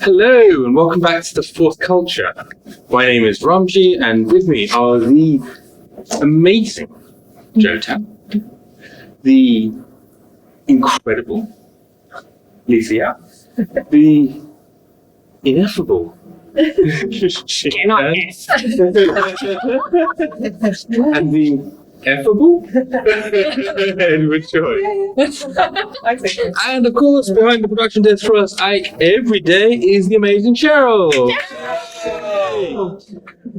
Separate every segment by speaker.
Speaker 1: Hello and welcome back to The Fourth Culture. My name is Ramji and with me are the amazing Jota, the incredible Lysia, the ineffable Sheena, and the effable Edward Choy. And of course, behind the production desk for us, Ike, every day is the amazing Cheryl.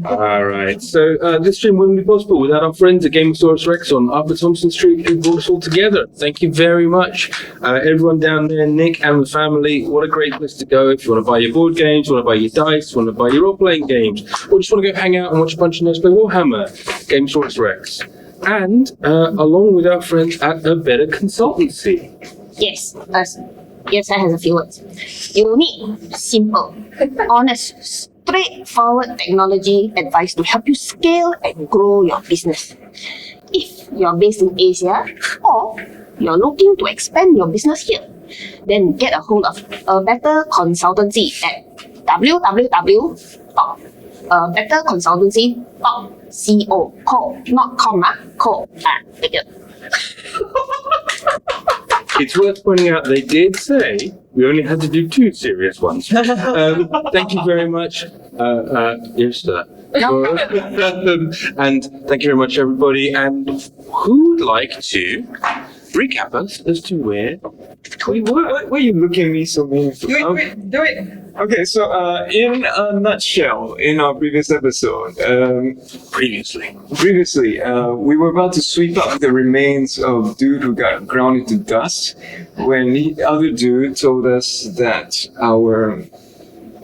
Speaker 1: Alright, so this stream wouldn't be possible without our friends at Gamesaurus Rex on Upper Thompson Street who brought us all together. Thank you very much. Everyone down there, Nick and the family, what a great place to go if you want to buy your board games, you want to buy your dice, you want to buy your role-playing games, or just want to go hang out and watch a bunch of nerds play Warhammer. Gamesaurus Rex. And along with our friends at A Better Consultancy.
Speaker 2: Yes, Yrsa has a few words. You need simple, honest, straightforward technology advice to help you scale and grow your business. If you're based in Asia or you're looking to expand your business here, then get a hold of A Better Consultancy at www.betterconsultancy.co, thank you.
Speaker 1: It's worth pointing out they did say we only had to do 2 serious ones. Thank you very much, Yrsa. And thank you very much, everybody. And who would like to recap us as to where we were?
Speaker 3: Why are you looking at me so meaningful?
Speaker 4: Do it.
Speaker 3: Okay, so in a nutshell, in our previous episode,
Speaker 1: Previously,
Speaker 3: we were about to sweep up the remains of dude who got ground into dust when the other dude told us that our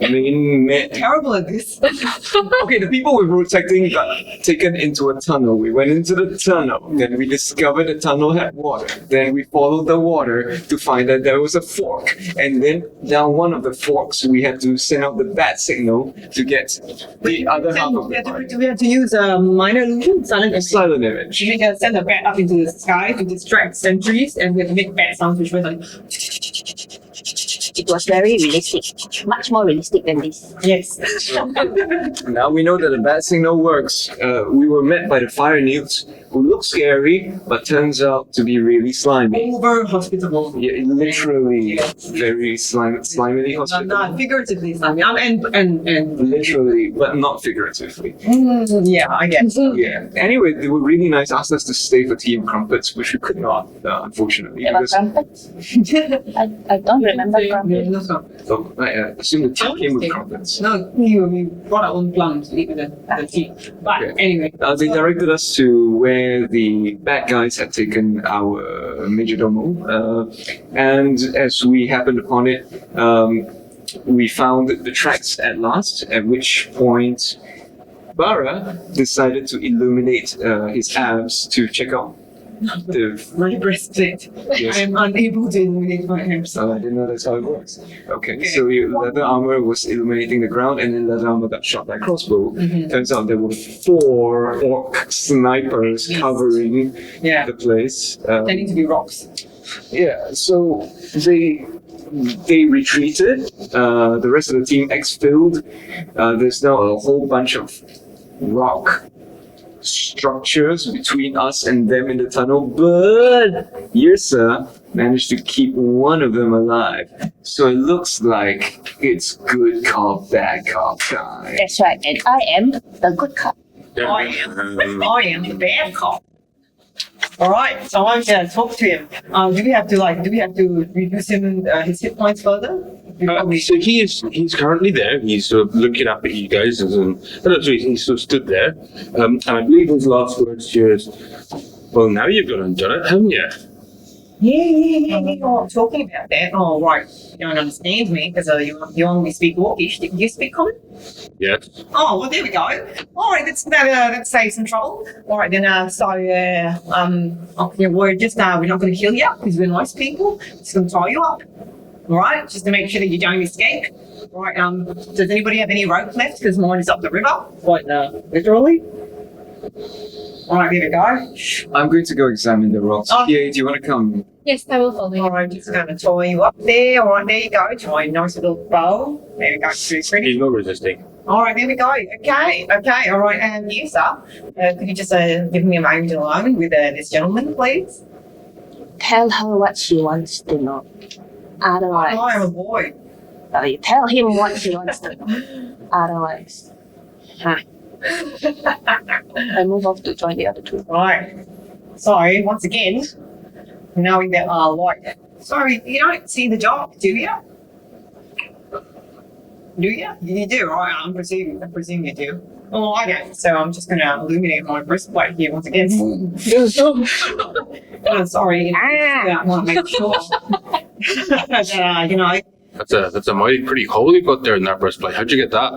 Speaker 3: main
Speaker 4: Terrible at this.
Speaker 3: Okay, the people we were protecting got taken into a tunnel. We went into the tunnel, then we discovered the tunnel had water. Then we followed the water to find that there was a fork. And then down one of the forks, we had to send out the bat signal to get the other half of the party.
Speaker 4: We have to use a minor illusion, silent image.
Speaker 3: Silent image.
Speaker 4: We can send the bat up into the sky to distract sentries, and we have to make bat sounds, which was like.
Speaker 2: It was very realistic, much more realistic than this.
Speaker 4: Yes.
Speaker 3: Now we know that the bat signal works. We were met by the fire newts, who look scary, but turns out to be really slimy.
Speaker 4: Over hospitable.
Speaker 3: Yeah, literally very slimily hospitable.
Speaker 4: Not figuratively slimy. And
Speaker 3: Literally, but not figuratively.
Speaker 4: yeah, I guess.
Speaker 3: Yeah. Anyway, they were really nice. Asked us to stay for tea and crumpets, which we could not, unfortunately.
Speaker 2: There were
Speaker 3: Because
Speaker 2: crumpets? I don't remember crumpets.
Speaker 3: so, I assume the tea came with crumpets.
Speaker 4: No, we brought our own plums to eat with the tea. But
Speaker 3: Okay.
Speaker 4: anyway.
Speaker 3: They directed us to where the bad guys had taken our majordomo, and as we happened upon it, we found the tracks at last, at which point Barra decided to illuminate his abs to check out the...
Speaker 4: My breastplate.
Speaker 3: Yes.
Speaker 4: I am unable to illuminate my abs.
Speaker 3: I didn't know that's how it works. Okay, so leather armor was illuminating the ground, and then leather armor got shot by crossbow. Turns out there were 4 orc snipers covering
Speaker 4: Yeah.
Speaker 3: the place.
Speaker 4: Tending to be rocks.
Speaker 3: Yeah, so they retreated. The rest of the team exfilled. There's now a whole bunch of rock structures between us and them in the tunnel, but Yrsa managed to keep one of them alive. So it looks like it's good cop, bad cop time.
Speaker 2: That's right, and I am the good cop.
Speaker 4: I am the bad cop. All right, so I'm gonna talk to him. Do we have to reduce him his hit points further?
Speaker 1: so he's currently there. He's sort of looking up at you guys, he's sort of stood there. And I believe his last words to you is, "Well, now you've got undone it, haven't you?"
Speaker 4: Yeah. Oh, talking about that. Oh, right. You don't understand me because you only speak Orcish. Do you speak Common?
Speaker 1: Yes.
Speaker 4: Oh, well, there we go. All right, that saves some trouble. All right, then. We're just we're not going to kill you because we're nice people. Just going to tie you up. All right, just to make sure that you don't escape. All right. Does anybody have any rope left? Because mine is up the river. What? Literally. Alright, there we go.
Speaker 3: I'm going to go examine the rocks.
Speaker 4: Oh.
Speaker 3: Yeah, do you want to come?
Speaker 5: Yes, I will follow you.
Speaker 4: Alright, just gonna toy you up there. Alright, there you go. Try a nice little bow. There we go. Pretty.
Speaker 1: He's not resisting.
Speaker 4: Alright, there we go. Okay, alright. And you, sir, could you just give me a moment alone with this gentleman, please?
Speaker 2: Tell her what she wants to know. Otherwise,
Speaker 4: Oh, I'm a boy.
Speaker 2: you tell him what she wants to know. Otherwise, I move off to join the other two.
Speaker 4: Right. Sorry, once again, knowing that sorry, you don't see the dog, do you? Do you? You do, right? I presume you do. Oh, I don't. So I'm just going to illuminate my breastplate here once again. Oh, sorry. I want to make sure that,
Speaker 1: That's a mighty pretty hole you've got there in that breastplate. How'd you get that?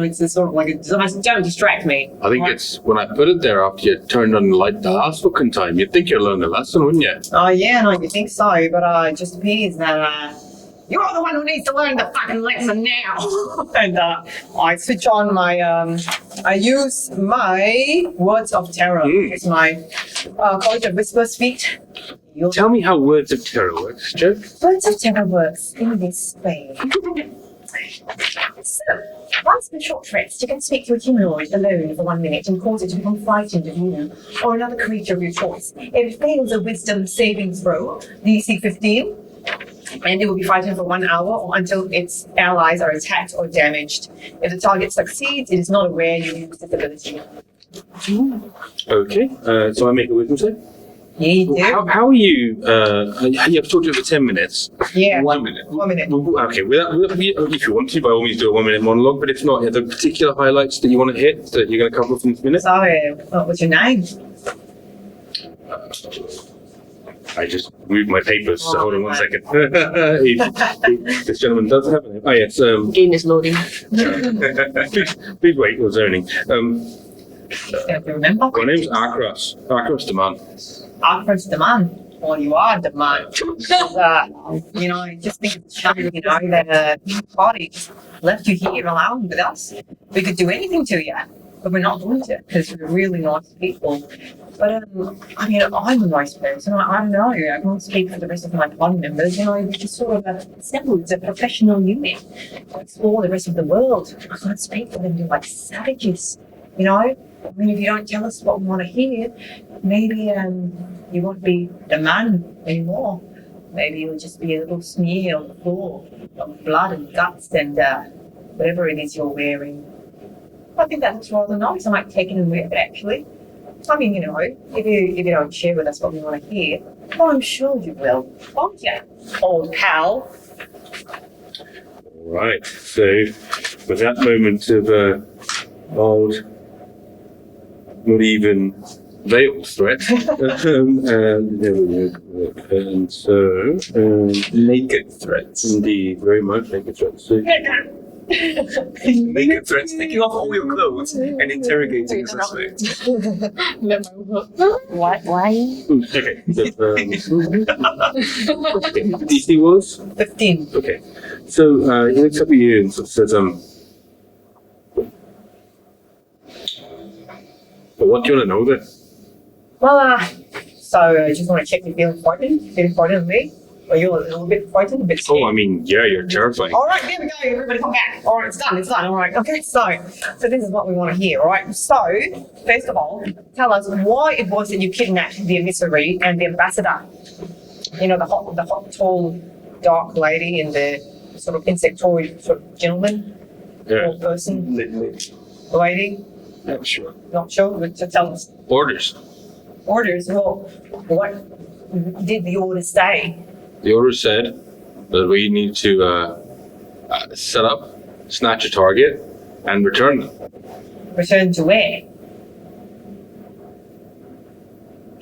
Speaker 4: it's a sort of like don't distract me.
Speaker 1: I think it's when I put it there after you turned on the light the last fucking time. You'd think you'd learned a lesson, wouldn't you?
Speaker 4: Oh, yeah, no, you think so, but it just appears that you're the one who needs to learn the fucking lesson now. And I switch on my, I use my words of terror. It's my College of Whisper Speech.
Speaker 1: Tell me how words of terror works, Joe.
Speaker 4: Words of terror works in this way. So, once with short threats, you can speak to a humanoid alone for 1 minute and cause it to become frightened of you or another creature of your choice. If it fails a wisdom saving throw, DC 15, and it will be frightened for 1 hour or until its allies are attacked or damaged. If the target succeeds, it is not aware you use this ability.
Speaker 1: Okay, so I make a wisdom save.
Speaker 4: Yeah, you do.
Speaker 1: How are you? I've talked to you for 10 minutes.
Speaker 4: Yeah.
Speaker 3: 1 minute.
Speaker 4: 1 minute.
Speaker 1: Okay, if you want to, by all means, do a 1 minute monologue. But if not, are there particular highlights that you want to hit that you're going to cover from this minute?
Speaker 4: Sorry, what's your name?
Speaker 1: I just moved my papers, so hold on 1 second. This gentleman does have a name. Oh, yes.
Speaker 2: Game is loading.
Speaker 1: Please wait, you're zoning.
Speaker 4: Don't you remember?
Speaker 1: My name's Akras Diman.
Speaker 4: Akras Diman. Well, you are Diman. I just think it's a shame, that party just left you here alone with us. We could do anything to you, but we're not going to because we're really nice people. But, I'm a nice person. I don't know. I can't speak for the rest of my party members. We're just sort of assembled as a professional unit to explore the rest of the world. I can't speak for them. They're like savages, if you don't tell us what we want to hear, maybe you won't be the man anymore. Maybe you'll just be a little smear on the floor of blood and guts and whatever it is you're wearing. I think that looks rather nice. I might take it and wear it, actually. If you don't share with us what we want to hear, well, I'm sure you will, won't you, old pal?
Speaker 1: Right, so with that moment of old, not even veiled threat, and so
Speaker 3: Naked threats.
Speaker 1: indeed, very much naked threats. So,
Speaker 3: Naked threats, taking off all your clothes and interrogating a suspect.
Speaker 2: Why?
Speaker 1: okay, so, DC was
Speaker 4: 15.
Speaker 1: okay. So he looks up at you and sort of says, "But what do you want to know then?"
Speaker 4: Well, so I just want to check you're feeling frightened. Feeling frightened of me? Are you a little bit frightened? A bit scared?
Speaker 1: Oh, I mean, yeah, you're terrifying.
Speaker 4: All right, there we go. Everybody come back. All right, it's done. All right. Okay, so this is what we want to hear. All right. So, first of all, tell us why it was that you kidnapped the emissary and the ambassador. The hot, tall, dark lady and the sort of insectoid sort of gentleman or person, lady.
Speaker 1: Not sure.
Speaker 4: Not sure. But to tell us
Speaker 1: Orders.
Speaker 4: orders. Well, what did the order say?
Speaker 1: The order said that we need to set up, snatch a target, and return them.
Speaker 4: Return to where?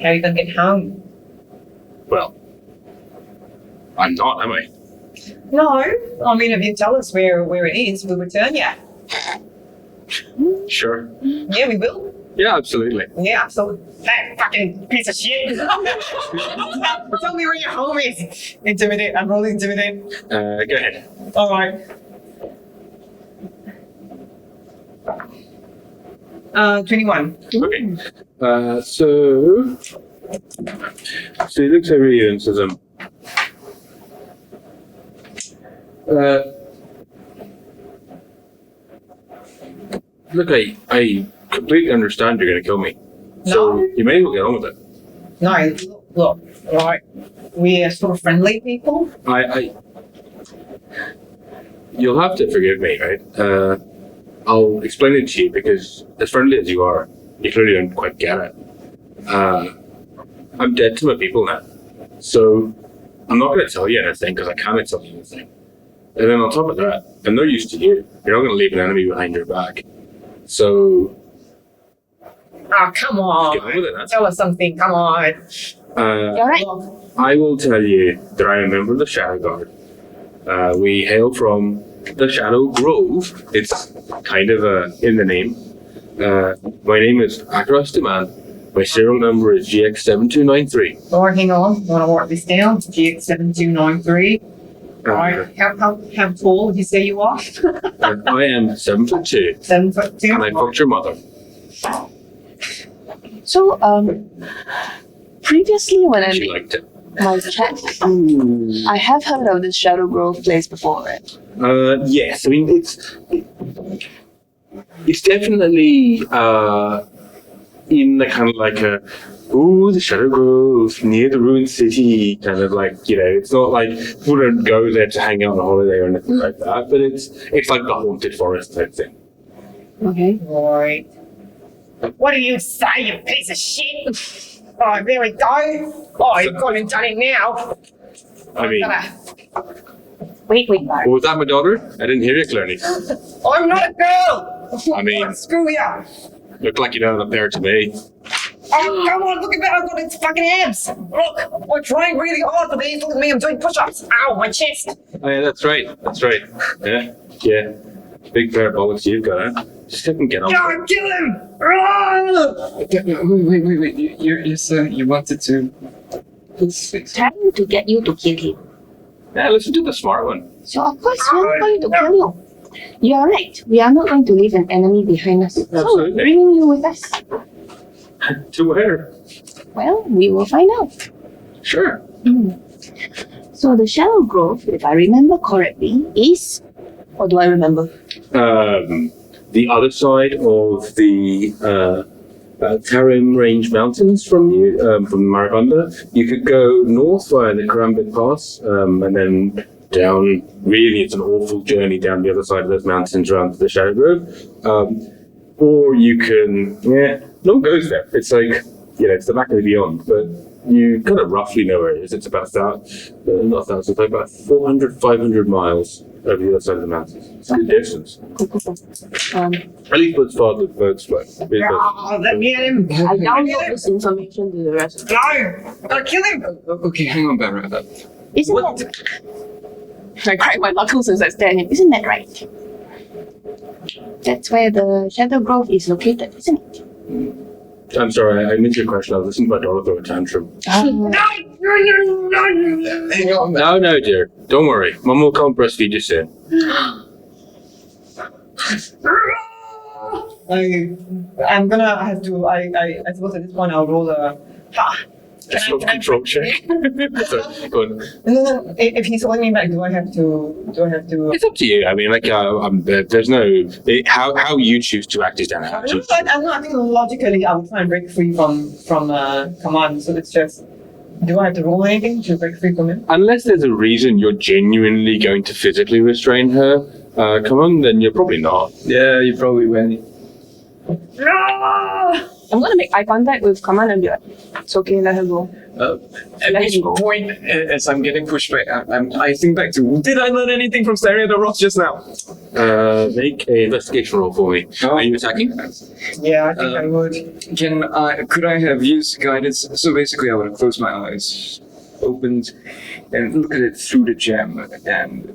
Speaker 4: How are you going to get home?
Speaker 1: Well, I'm not, am I?
Speaker 4: No, if you tell us where it is, we'll return you.
Speaker 1: Sure.
Speaker 4: Yeah, we will.
Speaker 1: Yeah, absolutely.
Speaker 4: Yeah, absolutely. That fucking piece of shit. Tell me where your home is. Intimidate. I'm rolling intimidate.
Speaker 1: Go ahead.
Speaker 4: All right. 21.
Speaker 1: Okay. So he looks over you and says, look, I completely understand you're going to kill me. So
Speaker 4: No.
Speaker 1: you may as well get on with it.
Speaker 4: No, look, right. We're sort of friendly people.
Speaker 1: You'll have to forgive me, right? I'll explain it to you because as friendly as you are, you clearly don't quite get it. I'm dead to my people now. So I'm not going to tell you anything because I can't tell you anything. And then on top of that, I'm no use to you. You're not going to leave an enemy behind your back. So
Speaker 4: Oh, come on.
Speaker 1: get on with it. That's
Speaker 4: Tell us something, come on.
Speaker 2: You're right.
Speaker 4: Look,
Speaker 1: I will tell you that I am a member of the Shadow Guard. We hail from the Shadow Grove. It's kind of in the name. My name is Akras Diman. My serial number is GX7293.
Speaker 4: Lord, hang on. Want to work this down? GX7293. Right. How tall would you say you are?
Speaker 1: I am 7'2",
Speaker 4: 7'2".
Speaker 1: and I fucked your mother.
Speaker 2: So, previously when I
Speaker 1: She
Speaker 2: made
Speaker 1: liked it.
Speaker 2: my check, I have heard of this Shadow Grove place before, right?
Speaker 1: Yes, I mean it's definitely in the kind of like the Shadow Grove near the ruined city, kind of like, it's not like people don't go there to hang out on a holiday or anything like that, but it's like the haunted forest type thing.
Speaker 2: Okay.
Speaker 4: Right. What do you say, you piece of shit? Oh, there we go. Oh, you've gone and done it now.
Speaker 1: I mean,
Speaker 2: Wait.
Speaker 1: was that my daughter? I didn't hear it clearly.
Speaker 4: I'm not a girl.
Speaker 1: I mean,
Speaker 4: Screw you.
Speaker 1: looked like you don't have a pair to me.
Speaker 4: Oh, come on, look at that. I've got its fucking abs. Look, we're trying really hard for these. Look at me, I'm doing push-ups. Ow, my chest.
Speaker 1: Oh yeah, that's right. Yeah. Big pair of bollocks you've got, huh? Just fucking get on.
Speaker 4: Go, kill him. Ah!
Speaker 3: Wait. You wanted to.
Speaker 2: He's trying to get you to kill him.
Speaker 1: Yeah, listen to the smart one.
Speaker 2: So of course we are going to kill you. You are right. We are not going to leave an enemy behind us. So
Speaker 1: Absolutely.
Speaker 2: bring you with us.
Speaker 1: To where?
Speaker 2: Well, we will find out.
Speaker 1: Sure.
Speaker 2: So the Shadow Grove, if I remember correctly, is, or do I remember?
Speaker 1: The other side of the Tarim Range Mountains from you, from Marabanda. You could go north via the Karambit Pass, and then down. Really, it's an awful journey down the other side of those mountains around to the Shadow Grove. Or you can, no one goes there. It's like, it's the back of the beyond, but you kind of roughly know where it is. It's about about 400, 500 miles over the other side of the mountains. It's a good distance.
Speaker 2: Cool.
Speaker 1: At least as far as the boats flow.
Speaker 4: Oh, let me at him.
Speaker 2: I download this information to the rest.
Speaker 4: No, I'm gonna kill him.
Speaker 3: Okay, hang on, Barra.
Speaker 2: Isn't that? I crack my knuckles as I stare at him. Isn't that right? That's where the Shadow Grove is located, isn't it?
Speaker 1: I'm sorry, I missed your question. I was listening to my daughter throw a tantrum.
Speaker 3: Hang on.
Speaker 1: No, dear. Don't worry. Mum will come breastfeed you soon.
Speaker 4: I'm gonna have to. I suppose at this point I'll roll a.
Speaker 1: Control check. So, go on.
Speaker 4: No. If he's holding me back, do I have to?
Speaker 1: It's up to you. I mean, there's no how you choose to act is down to how you choose.
Speaker 4: I think logically I would try and break free from Kaman. So it's just, do I have to roll anything to break free from him?
Speaker 1: Unless there's a reason you're genuinely going to physically restrain her, come on, then you're probably not.
Speaker 3: Yeah, you probably will.
Speaker 4: No!
Speaker 2: I'm gonna make eye contact with Kaman and be like, it's okay, let her go.
Speaker 3: At
Speaker 2: Let
Speaker 3: which
Speaker 2: him go.
Speaker 3: point, as I'm getting pushed back, I think back to, did I learn anything from staring at the rocks just now?
Speaker 1: Make an investigation roll for me.
Speaker 3: Oh.
Speaker 1: Are you attacking?
Speaker 4: Yeah, I think I would.
Speaker 3: Could I have used guidance? So basically I would have closed my eyes, opened, and looked at it through the gem, and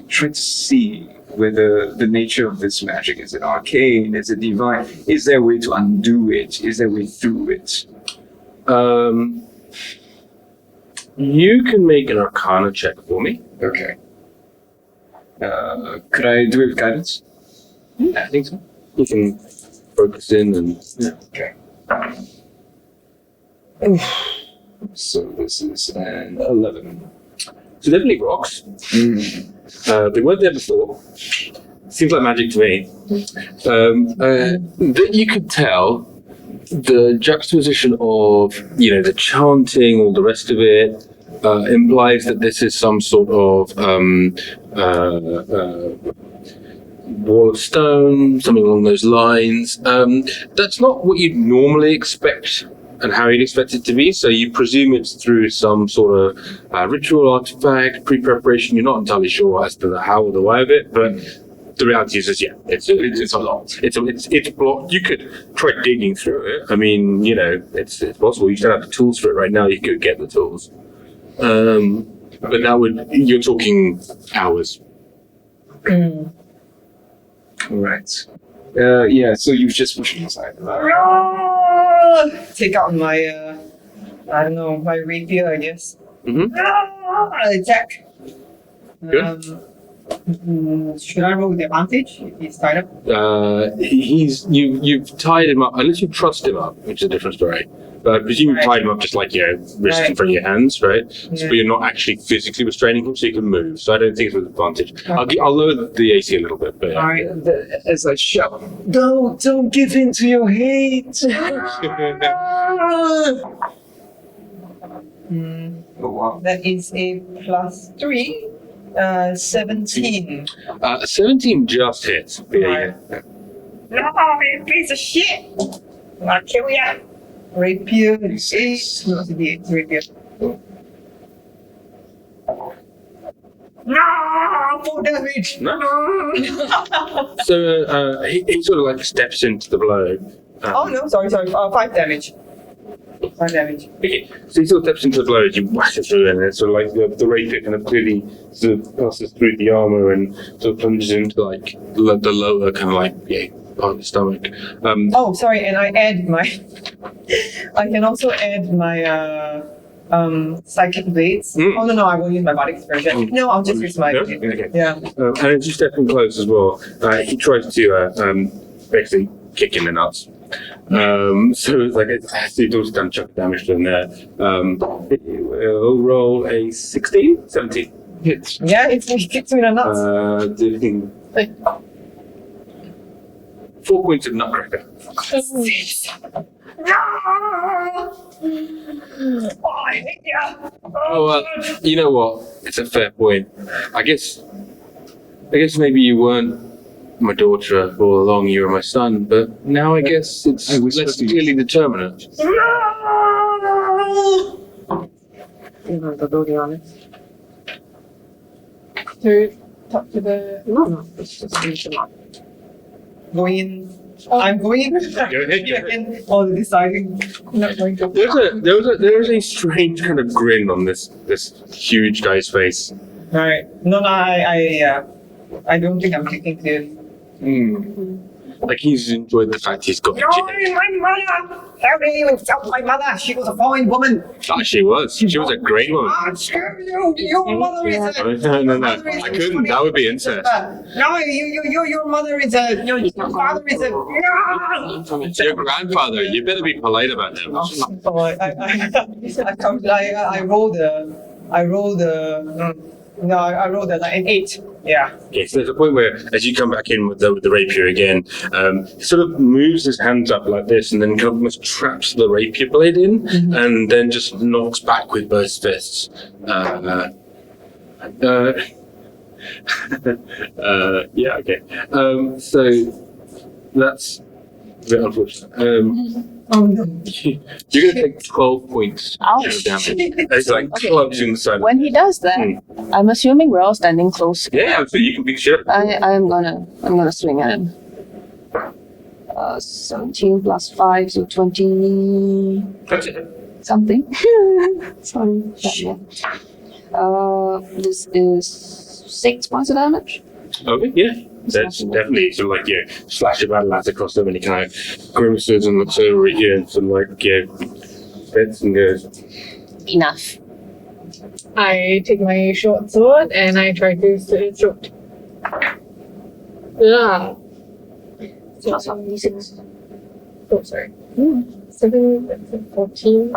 Speaker 3: tried to see whether the nature of this magic, is it arcane, is it divine, is there a way to undo it, is there a way through it?
Speaker 1: You can make an Arcana check for me.
Speaker 3: Okay. Could I do it with guidance?
Speaker 1: I think so. You can focus in and
Speaker 3: So this is an 11.
Speaker 1: so definitely rocks. They weren't there before. Seems like magic to me. That you could tell the juxtaposition of the chanting, all the rest of it, implies that this is some sort of wall of stone, something along those lines. That's not what you'd normally expect and how you'd expect it to be. So you presume it's through some sort of ritual artifact, pre-preparation. You're not entirely sure as to the how or the why of it, but the reality is, it's blocked. It's blocked. You could try digging through it. I mean, it's possible. You don't have the tools for it right now. You could get the tools, but you're talking hours.
Speaker 3: Right. So you've just pushed me aside.
Speaker 4: Take out my, my rapier, I guess. Attack.
Speaker 1: Good.
Speaker 4: Should I roll with advantage if he's tied up?
Speaker 1: You've tied him up, unless you trust him up, which is a different story. But I presume you tied him up just like, wrist in front of your hands, right? So, but you're not actually physically restraining him, so you can move. So I don't think it's with advantage. I'll lower the AC a little bit, but
Speaker 3: Alright, as I shout, don't give in to your hate! Oh, wow.
Speaker 4: That is a +3. 17.
Speaker 1: 17 just hits.
Speaker 4: No, you piece of shit! I'll kill ya! Rapier is 8. No, it's rapier. No! 4 damage!
Speaker 1: No. So he sort of like steps into the blow.
Speaker 4: Oh no, sorry. 5 damage. 5 damage.
Speaker 1: Okay, so he sort of steps into the blow as you whack it through, and it's sort of like the rapier kind of clearly sort of passes through the armor and sort of plunges into like the lower kind of like part of the stomach.
Speaker 4: Oh, sorry, and I can also add my psychic blades. Oh no, I won't use my body expression. No, I'll just use my.
Speaker 1: No? Okay.
Speaker 4: Yeah.
Speaker 1: And as you step in close as well, he tries to basically kick in the nuts. So it's like it's also done chuck damage to him there. We'll roll a 16, 17. Hits.
Speaker 4: Yeah, it kicks me in the nuts.
Speaker 1: Doing 4 points of nutcracker.
Speaker 4: Oh, I hate ya.
Speaker 1: Oh well, you know what? It's a fair point. I guess maybe you weren't my daughter all along. You were my son, but now I guess it's less clearly determinate.
Speaker 2: You know, to be honest.
Speaker 4: To talk to the.
Speaker 2: No, it's just finish him up.
Speaker 4: Going in. I'm going in.
Speaker 1: Go ahead.
Speaker 4: Or deciding. Not going to.
Speaker 1: There is a strange kind of grin on this huge guy's face.
Speaker 4: Alright. No, I don't think I'm kicking clearly.
Speaker 1: Like he's enjoyed the fact he's got.
Speaker 4: No, my mother! How dare you insult my mother? She was a fine woman.
Speaker 1: Oh, she was a great woman.
Speaker 4: Ah, screw you! Your mother is a.
Speaker 1: No. I couldn't. That would be incest.
Speaker 4: No, your mother is a. Your father is a. No!
Speaker 1: It's your grandfather. You better be polite about him.
Speaker 4: Oh, I rolled an 8. Yeah.
Speaker 1: Okay, so there's a point where, as you come back in with the rapier again, he sort of moves his hands up like this, and then kind of almost traps the rapier blade in, and then just knocks back with both fists. Yeah. Okay. So that's a bit unfortunate.
Speaker 4: Oh no.
Speaker 1: You're gonna take 12 points
Speaker 2: Ouch.
Speaker 1: of damage. It's like clubs in the side.
Speaker 2: When he does that, I'm assuming we're all standing close.
Speaker 1: Yeah, so you can be sure.
Speaker 2: I'm gonna swing at him. 17 plus 5, so 20
Speaker 1: That's it.
Speaker 2: something. Sorry. This is 6 points of damage.
Speaker 1: Okay, yeah. That's definitely sort of like, slash your battle axe across them, and he kind of grimaces and looks over at you and sort of like, bits and goes,
Speaker 2: Enough.
Speaker 5: I take my short sword and I try to slit its throat. Yeah.
Speaker 2: Plus 1d6.
Speaker 5: Oh, sorry. 7, 14.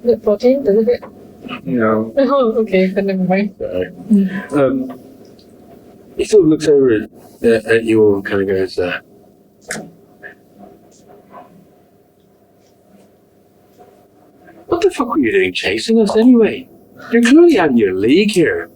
Speaker 5: Is it 14? Does it fit?
Speaker 3: No.
Speaker 5: Oh, okay, then never mind.
Speaker 1: He sort of looks over at you all and kind of goes, what the fuck were you doing chasing us anyway? You're clearly out of your league here.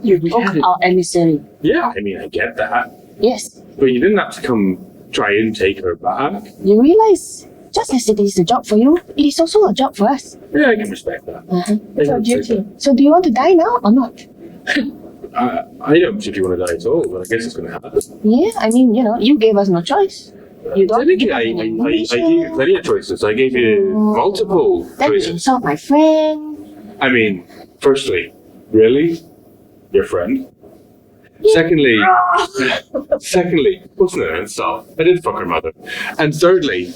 Speaker 2: You broke our emissary.
Speaker 1: Yeah, I mean, I get that.
Speaker 2: Yes.
Speaker 1: But you didn't have to come try and take her back.
Speaker 2: You realize, just as it is a job for you, it is also a job for us.
Speaker 1: Yeah, I can respect that.
Speaker 5: It's our duty.
Speaker 2: So do you want to die now or not?
Speaker 1: I don't particularly want to die at all, but I guess it's going to happen.
Speaker 2: Yeah, I mean, you gave us no choice. You don't.
Speaker 1: Technically, I gave you plenty of choices. I gave you multiple
Speaker 2: Then you
Speaker 1: choices.
Speaker 2: insult my friend.
Speaker 1: I mean, firstly, really? Your friend? Secondly, wasn't it an insult? I did fuck her mother. And thirdly,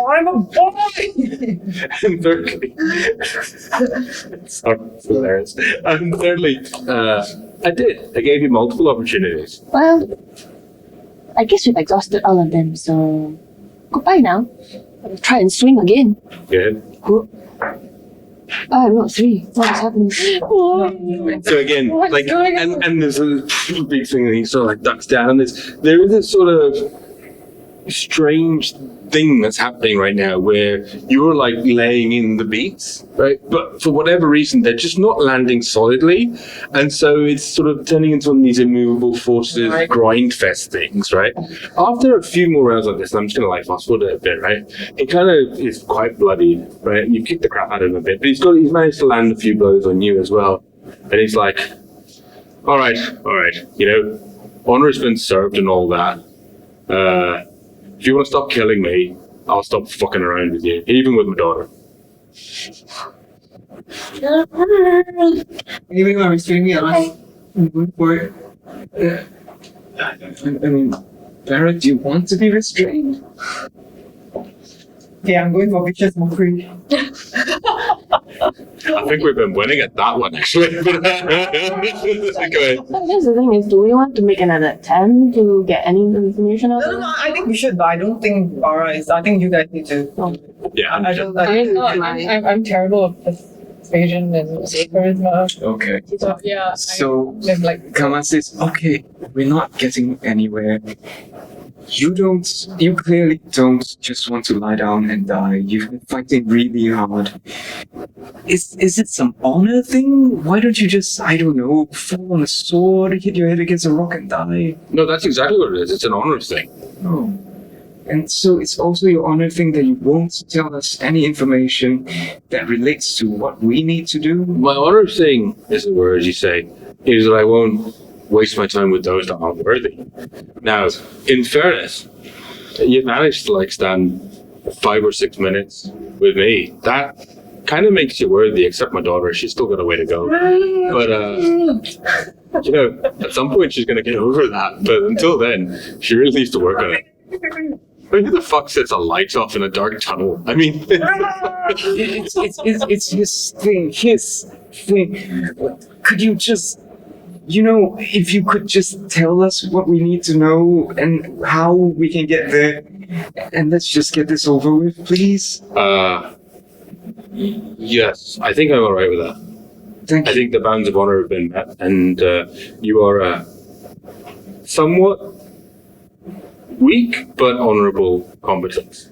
Speaker 4: I'm a boy!
Speaker 1: and thirdly, sorry, it's hilarious. And thirdly, I did. I gave you multiple opportunities.
Speaker 2: Well, I guess we've exhausted all of them, so goodbye now. I'll try and swing again.
Speaker 1: Good.
Speaker 2: No, 3. What is happening?
Speaker 1: So again,
Speaker 5: What's
Speaker 1: like,
Speaker 5: going on?
Speaker 1: and there's a big thing that he sort of like ducks down, and there is this sort of strange thing that's happening right now where you're like laying in the beats, right? But for whatever reason, they're just not landing solidly, and so it's sort of turning into one of these immovable forces
Speaker 5: Right.
Speaker 1: grind fest things, right? After a few more rounds like this, and I'm just gonna like fast forward it a bit, right? He kind of is quite bloodied, right? You kick the crap out of him a bit, but he's managed to land a few blows on you as well, and he's like, all right, honor's been served and all that. If you want to stop killing me, I'll stop fucking around with you, even with my daughter.
Speaker 4: Anybody want to restrain me? I'm going for it.
Speaker 3: I mean, Barra, do you want to be restrained?
Speaker 4: Okay, I'm going for vicious mockery.
Speaker 1: I think we've been winning at that one, actually. Go ahead.
Speaker 2: I guess the thing is, do we want to make another attempt to get any information out
Speaker 4: No,
Speaker 2: of
Speaker 4: no,
Speaker 2: it?
Speaker 4: no, I think we should, but I don't think Barra is. I think you guys need to.
Speaker 1: Yeah,
Speaker 4: I don't.
Speaker 5: I'm terrible at persuasion and charisma.
Speaker 3: Okay.
Speaker 5: So yeah,
Speaker 3: So,
Speaker 5: I'm like
Speaker 3: Kaman says, okay, we're not getting anywhere. You clearly don't just want to lie down and die. You've been fighting really hard. Is it some honor thing? Why don't you just, I don't know, fall on a sword, hit your head against a rock and die?
Speaker 1: No, that's exactly what it is. It's an honor thing.
Speaker 3: Oh. And so it's also your honor thing that you won't tell us any information that relates to what we need to do?
Speaker 1: My honor thing, is the words you say, is that I won't waste my time with those that aren't worthy. Now, in fairness, you've managed to like stand 5 or 6 minutes with me. That kind of makes you worthy, except my daughter. She's still got a way to go. But, at some point she's going to get over that. But until then, she really needs to work on it. Who the fuck sets a light off in a dark tunnel? I mean,
Speaker 3: It's his thing. Could you just, if you could just tell us what we need to know and how we can get there, and let's just get this over with, please.
Speaker 1: yes, I think I'm alright with that.
Speaker 3: Thank
Speaker 1: I
Speaker 3: you.
Speaker 1: think the bounds of honor have been met, and you are somewhat weak but honorable competence.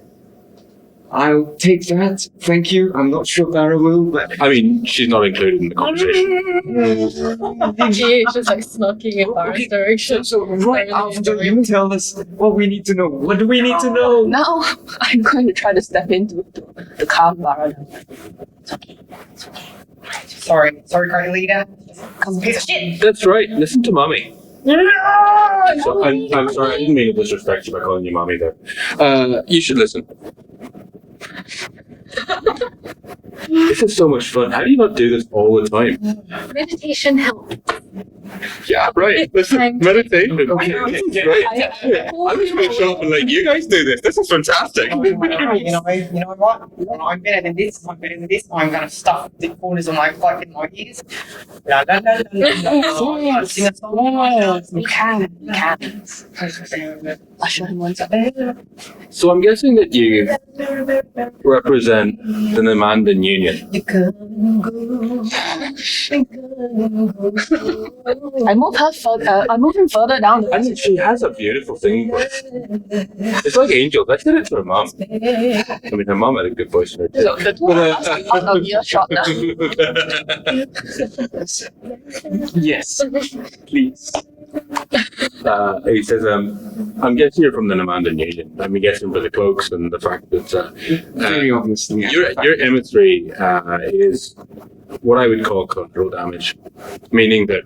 Speaker 3: I'll take that. Thank you. I'm not sure Barra will, but
Speaker 1: I mean, she's not included in the conversation.
Speaker 5: DGA is just like smirking in Barra's direction.
Speaker 3: so right
Speaker 5: Really
Speaker 3: after
Speaker 5: enjoying
Speaker 3: you tell us what we need to know. What do we need to know?
Speaker 2: Now, I'm going to try to step into the calm Barra. It's okay. It's okay.
Speaker 4: Sorry, Carmelita. Cause piece of shit.
Speaker 1: That's right. Listen to mommy. So, I'm sorry, I didn't mean to disrespect you by calling you mommy there. You should listen. This is so much fun. How do you not do this all the time?
Speaker 5: Meditation helps.
Speaker 6: Yeah, right. This is meditation. Right. I'm just going to show up and let you guys do this. This is fantastic.
Speaker 4: You know what? I'm better than this. I'm better than this. I'm gonna stuff the corners of my pipe in my ears. La la la la la. la. Sing a song.
Speaker 2: You can. I'll show him one second.
Speaker 1: So I'm guessing that you represent the Namandan Union.
Speaker 4: You can go.
Speaker 2: I move him further down.
Speaker 1: And she has a beautiful singing voice. It's like Angel. I did it to her mom. I mean, her mom had a good voice in her too.
Speaker 2: So the two of us are out of earshot now.
Speaker 3: Yes, please.
Speaker 1: He says, I'm guessing you're from the Namandan Union. I'm guessing for the cloaks and the fact that
Speaker 3: Very obviously.
Speaker 1: your emissary is what I would call collateral damage, meaning that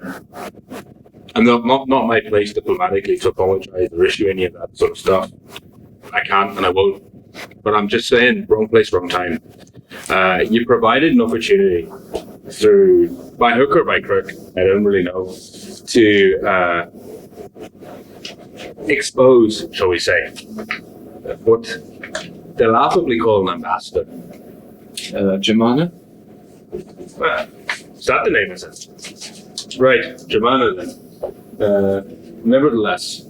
Speaker 1: I'm not my place diplomatically to apologize or issue any of that sort of stuff. I can't and I won't. But I'm just saying, wrong place, wrong time. You provided an opportunity through, by hook or by crook, I don't really know, to expose, shall we say, what they laughably call an ambassador.
Speaker 3: Jemana?
Speaker 1: Is that the name, is it? Right, Jembadar then. Nevertheless,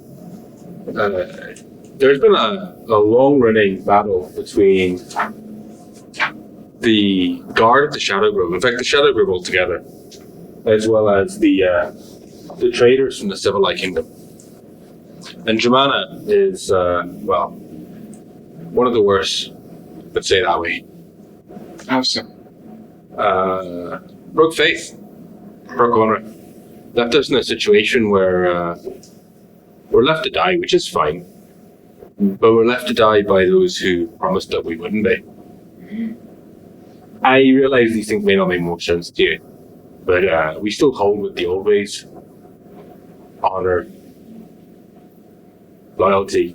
Speaker 1: there's been a long-running battle between the guard of the Shadow Grove, in fact the Shadow Grove altogether, as well as the traders from the Civilized Kingdom. And Jemana is, well, one of the worst, let's say it that way.
Speaker 3: How so?
Speaker 1: Broke faith, broke honor, left us in a situation where we're left to die, which is fine, but we're left to die by those who promised that we wouldn't be. I realize these things may not make more sense to you, but we still hold with the old ways, honor, loyalty,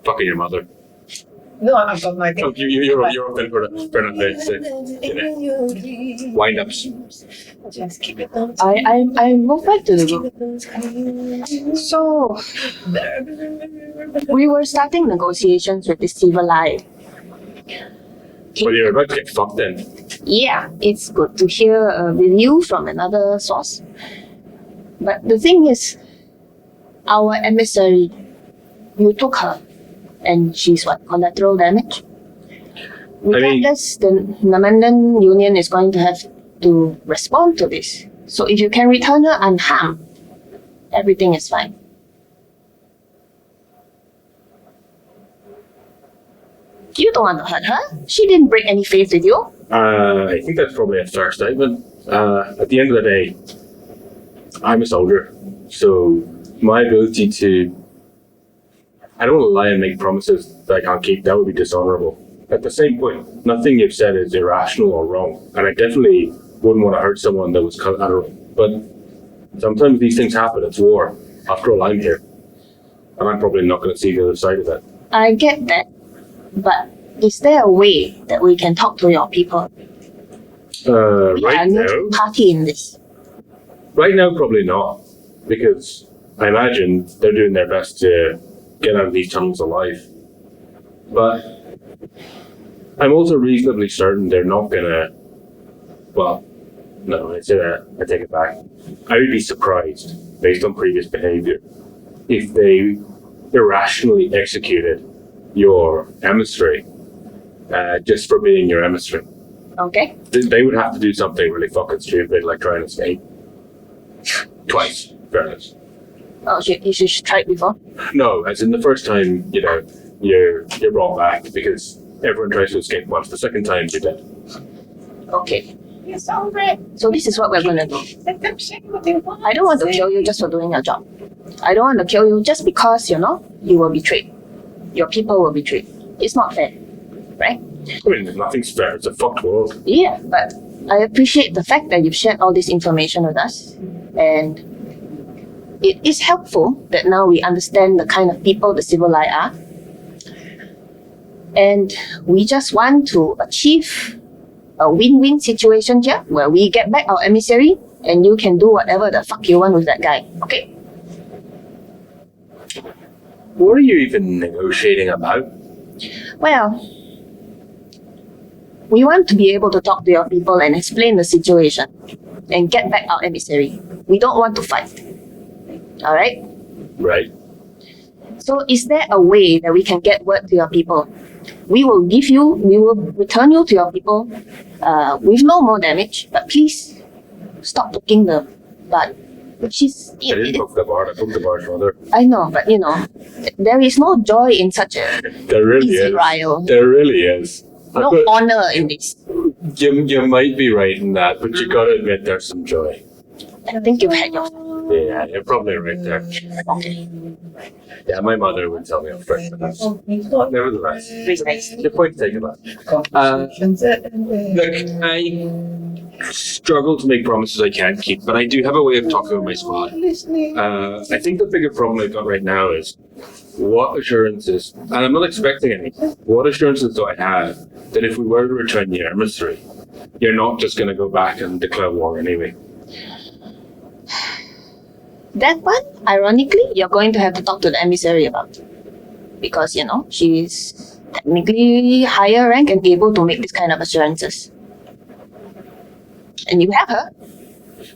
Speaker 1: fucking your mother.
Speaker 4: No, I've got my thing.
Speaker 1: Oh, you're open for wind ups.
Speaker 4: Just keep it.
Speaker 2: I move back to the room. So we were starting negotiations with the civilized.
Speaker 1: Well, you're about to get fucked then.
Speaker 2: Yeah, it's good to hear a review from another source. But the thing is, our emissary, you took her, and she's what, collateral damage? Regardless, the Namandan Union is going to have to respond to this. So if you can return her unharmed, everything is fine. You don't want to hurt her. She didn't break any faith with you.
Speaker 1: I think that's probably a fair statement. At the end of the day, I'm a soldier, so my ability to, I don't want to lie and make promises that I can't keep. That would be dishonorable. At the same point, nothing you've said is irrational or wrong, and I definitely wouldn't want to hurt someone that was collateral. But sometimes these things happen. It's war. After all, I'm here, and I'm probably not going to see the other side of that.
Speaker 2: I get that, but is there a way that we can talk to your people? We are
Speaker 1: Right
Speaker 2: a
Speaker 1: now,
Speaker 2: neutral party in this.
Speaker 1: right now, probably not, because I imagine they're doing their best to get out of these tunnels alive. But I'm also reasonably certain they're not gonna. Well, no, I say that. I take it back. I would be surprised, based on previous behavior, if they irrationally executed your emissary just for being your emissary.
Speaker 2: Okay?
Speaker 1: They would have to do something really fucking stupid, like try and escape. Twice, fairness.
Speaker 2: Oh, you should try it before.
Speaker 1: No, as in the first time, you're brought back because everyone tries to escape once. The second time, you're dead.
Speaker 2: Okay.
Speaker 4: It's all right.
Speaker 2: So this is what we're gonna do.
Speaker 4: Let them say what they want.
Speaker 2: I don't want to kill you just for doing your job. I don't want to kill you just because, you were betrayed. Your people were betrayed. It's not fair, right?
Speaker 1: I mean, nothing's fair. It's a fucked world.
Speaker 2: Yeah, but I appreciate the fact that you've shared all this information with us. And it is helpful that now we understand the kind of people the civilized are. And we just want to achieve a win-win situation here where we get back our emissary and you can do whatever the fuck you want with that guy. Okay?
Speaker 1: What are you even negotiating about?
Speaker 2: Well, we want to be able to talk to your people and explain the situation and get back our emissary. We don't want to fight. All right?
Speaker 1: Right.
Speaker 2: So is there a way that we can get word to your people? We will return you to your people with no more damage, but please stop taking the blood. Which is,
Speaker 1: I didn't book the bar. I booked the bar's mother.
Speaker 2: I know, but there is no joy in such a
Speaker 1: There really
Speaker 2: easy
Speaker 1: is.
Speaker 2: riot.
Speaker 1: There really is.
Speaker 2: No honor in this.
Speaker 1: You might be right in that, but you gotta admit there's some joy.
Speaker 2: I think you've had your
Speaker 1: Yeah, you're probably right there. Yeah, my mother would tell me off first. Nevertheless, the point taken up. Look, I struggle to make promises I can't keep, but I do have a way of talking with my squad. I think the bigger problem I've got right now is what assurances, and I'm not expecting any, what assurances do I have that if we were to return the emissary, you're not just going to go back and declare war anyway?
Speaker 2: That one, ironically, you're going to have to talk to the emissary about. Because, she's technically higher rank and able to make this kind of assurances. And you have her.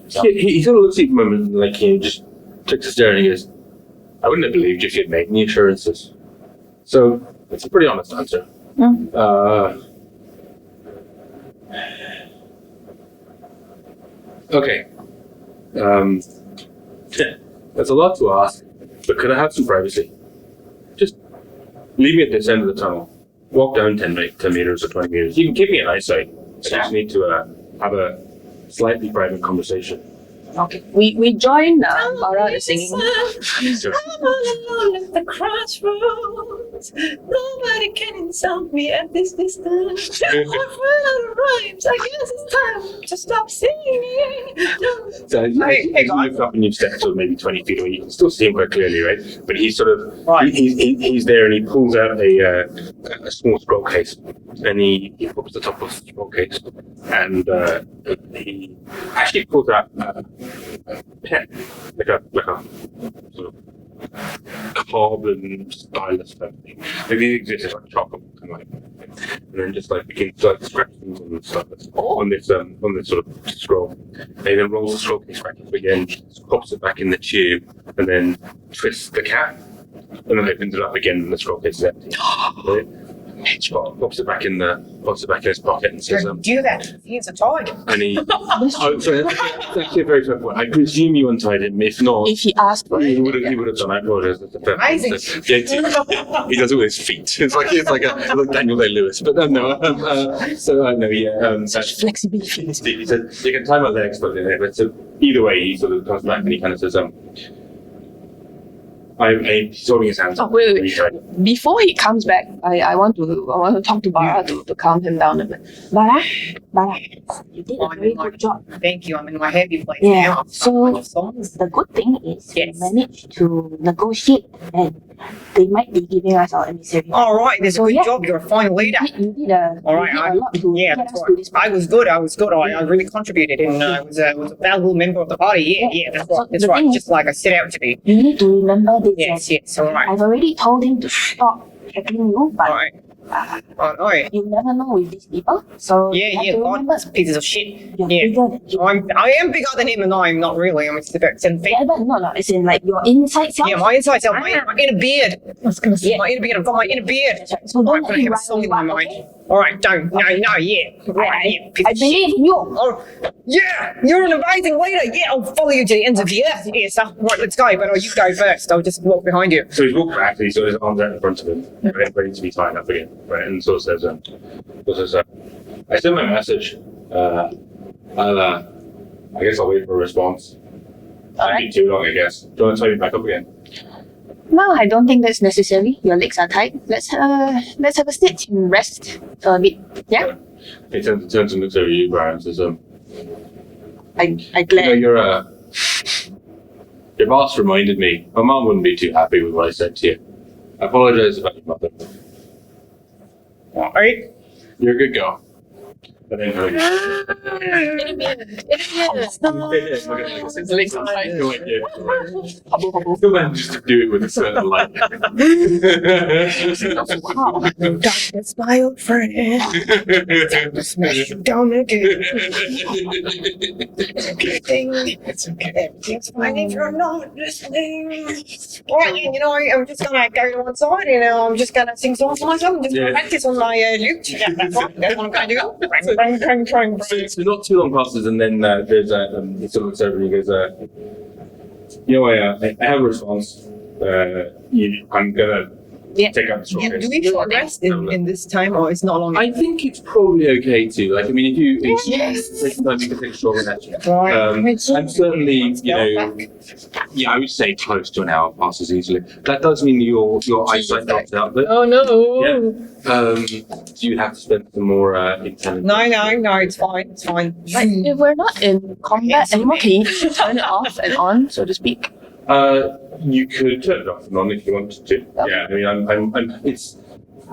Speaker 2: So.
Speaker 1: He sort of looks at him and like he just takes a stare and he goes, I wouldn't have believed you if you'd made any assurances. So it's a pretty honest answer. Okay. That's a lot to ask, but could I have some privacy? Just leave me at this end of the tunnel. Walk down 10 meters or 20 meters. You can keep me in eyesight. I just need to have a slightly private conversation.
Speaker 2: Okay. We join Barra the singing.
Speaker 1: Sure.
Speaker 4: I'm all alone at the crossroads. Nobody can insult me at this distance. I've run out of rhymes. I guess it's time to stop singing.
Speaker 1: So as you look up and you step to maybe 20 feet away, you can still see him quite clearly, right? But he's sort of, he's there and he pulls out a small scroll case and he pops the top of the scroll case and he actually pulls out a pen, like a sort of carbon stylus type thing. Like these exist as like chocolate and like, and then just like begins to like scratch things on the stylus on this sort of scroll. And he then rolls the scroll case back up again, pops it back in the tube, and then twists the cap, and then opens it up again, and the scroll case is empty. Right? Pops it back in his pocket and says,
Speaker 4: Do that. He's a toy.
Speaker 1: and he, sorry, that's actually a very fair point. I presume you untied him. If not,
Speaker 2: If he asked for
Speaker 1: he
Speaker 2: it.
Speaker 1: would have done. I apologize. That's a fair point.
Speaker 4: Amazing.
Speaker 1: Yeah, he does it with his feet. It's like Daniel Day-Lewis. But
Speaker 2: Such flexibility.
Speaker 1: he said you can tie my legs, but so either way, he sort of comes back and he kind of says, he's holding his hands.
Speaker 2: Oh, wait. Before he comes back, I want to talk to Barra to calm him down a bit. Barra, you did a very good job.
Speaker 4: Thank you. I'm in my happy place
Speaker 2: Yeah.
Speaker 4: now.
Speaker 2: So
Speaker 4: Songs.
Speaker 2: the good thing is
Speaker 4: Yes.
Speaker 2: we managed to negotiate, and they might be giving us our emissary.
Speaker 4: All right. There's a
Speaker 2: So,
Speaker 4: good
Speaker 2: yeah.
Speaker 4: job. You're a fine leader.
Speaker 2: You did a
Speaker 4: All right,
Speaker 2: a lot to
Speaker 4: Yeah,
Speaker 2: get
Speaker 4: that's
Speaker 2: us to
Speaker 4: right.
Speaker 2: this
Speaker 4: I was good. I really contributed, and I was a valuable member of the party. Yeah, that's right. That's
Speaker 2: The
Speaker 4: right.
Speaker 2: thing
Speaker 4: Just like I set out to be.
Speaker 2: You need to remember this.
Speaker 4: Yes. All right.
Speaker 2: I've already told him to stop heckling you, but
Speaker 4: All right. Oh, yeah.
Speaker 2: you never know with these people. So you have to remember,
Speaker 4: God, pieces of shit.
Speaker 2: you're
Speaker 4: Yeah.
Speaker 2: bigger than you.
Speaker 4: I am bigger than him, and I'm not really. I'm just about 7 feet.
Speaker 2: Yeah, but no, it's in like your inside self.
Speaker 4: Yeah, my inside self, my inner beard. I was gonna say
Speaker 2: Yeah.
Speaker 4: my inner beard. I've got my inner beard.
Speaker 2: That's right. So
Speaker 4: I'm
Speaker 2: don't
Speaker 4: gonna
Speaker 2: let him
Speaker 4: have a
Speaker 2: rile
Speaker 4: song in
Speaker 2: you
Speaker 4: my
Speaker 2: up,
Speaker 4: mind.
Speaker 2: okay?
Speaker 4: All right, don't. No, yeah. Right, yeah. Piece
Speaker 2: I
Speaker 4: of shit.
Speaker 2: believe in you.
Speaker 4: Oh, yeah, you're an amazing leader. Yeah, I'll follow you to the ends of the earth. Yeah, so right, let's go. But you go first. I'll just walk behind you.
Speaker 1: So he's walked back, and he's got his arms out in front of him, ready to be tied up again, right? And so says, I sent my message. I guess I'll wait for a response. Can't be too long, I guess. Do you want to tie me back up again?
Speaker 2: No, I don't think that's necessary. Your legs are tight. Let's have a sit and rest for a bit. Yeah?
Speaker 1: He turns and looks over you, Barra, and says,
Speaker 2: I glare.
Speaker 1: Your boss reminded me. My mom wouldn't be too happy with what I said to you. I apologize about your mother.
Speaker 4: All right.
Speaker 1: You're a good girl.
Speaker 6: And then like, the man just to do it with a certain light.
Speaker 4: Darkness, my old friend. Smash you down again. It's okay. Everything's fine if you're not listening. Well, you know, I'm just gonna go to one side, you know, I'm just gonna sing songs to myself. I'm just gonna practice on my lute. Yeah, that's what I'm gonna do.
Speaker 1: So not too long passes, and then there's he sort of looks over and he goes, you know, I have a response. I'm gonna take out the straw.
Speaker 4: Do we short rest in this time, or it's not long?
Speaker 1: I think it's probably okay to. Like, I mean, if you take time, you can take a straw and action. I'm certainly, you know, yeah, I would say close to an hour passes easily. That does mean your eyesight drops out there.
Speaker 5: Oh no!
Speaker 1: So you have to spend some more intelligence.
Speaker 4: No, it's fine. It's fine.
Speaker 2: Like, if we're not in combat anymore, can you turn it off and on, so to speak?
Speaker 1: You could turn it off and on if you wanted to. Yeah, I mean, I'm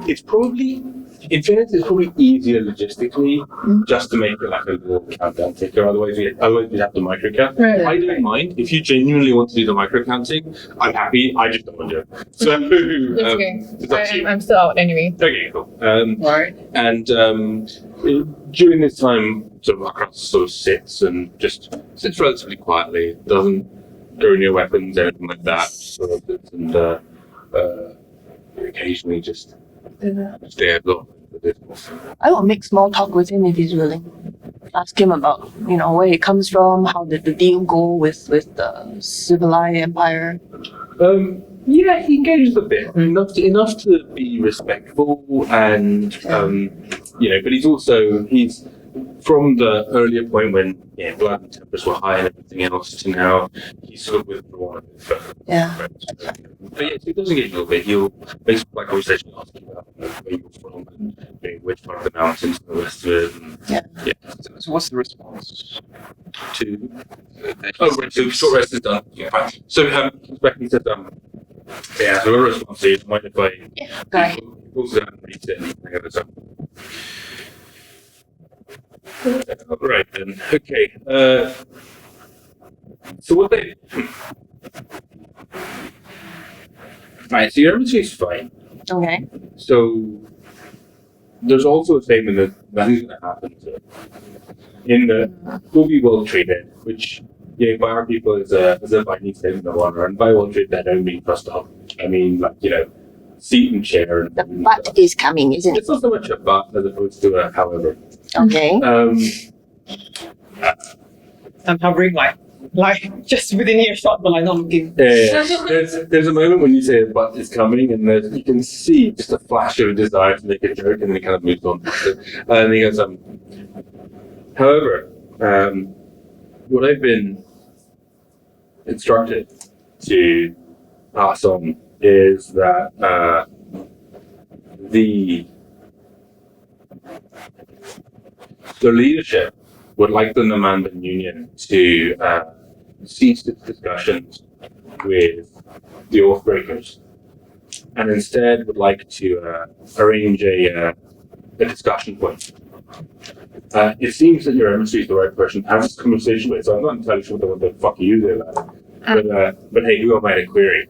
Speaker 1: it's probably, in fairness, it's probably easier logistically just to make it like a little countdown ticker. Otherwise, we'd have to micro count.
Speaker 5: Right.
Speaker 1: I don't mind if you genuinely want to do the micro counting. I'm happy. I just don't want to do it. So
Speaker 5: It's okay.
Speaker 1: it's up to you.
Speaker 5: I'm still out anyway.
Speaker 1: Okay, cool.
Speaker 4: Right.
Speaker 1: And during this time, sort of Akras sort of sits sits relatively quietly. Doesn't go near weapons, anything like that. Sort of sits and occasionally just stares off.
Speaker 2: I will make small talk with him if he's willing. Ask him about, you know, where he comes from, how did the deal go with the civilized empire.
Speaker 1: Yeah, he engages a bit, enough to be respectful, and you know, but he's from the earlier point when blood and tempers were high and everything else to now he's sort of withdrawn.
Speaker 2: Yeah.
Speaker 1: But yeah, so he does engage a little bit. He'll basically like conversation, ask you about where you're from and which part of the mountains and the rest of it. And,
Speaker 3: So what's the response to?
Speaker 1: Right, so short rest is done. Yeah, fine. So Becky said, yeah, so a response to you. Mind if I
Speaker 2: Go ahead.
Speaker 1: pulls it out and reads it and hang it up. Right then. Okay. So what they right, so your embassy is fine.
Speaker 2: Okay.
Speaker 1: So there's also a statement that nothing's gonna happen to it. In the will be well treated, which by our people is a binding statement of honor, and by well treated I don't mean first off. I mean like, seat and chair and
Speaker 2: The butt is coming, isn't it?
Speaker 1: it's not so much a but as opposed to a however.
Speaker 2: Okay.
Speaker 4: I'm hovering like just within earshot, but like not looking.
Speaker 1: Yeah. There's a moment when you say a butt is coming, and you can see just a flash of desire to make a joke, and then it kind of moves on. And he goes, however, what I've been instructed to pass on is that the leadership would like the Namandan Union to cease its discussions with the Oathbreakers, and instead would like to arrange a discussion point. It seems that your emissary is the right person to have this conversation with, so I'm not entirely sure what the fuck you do about it. But hey, who am I to query?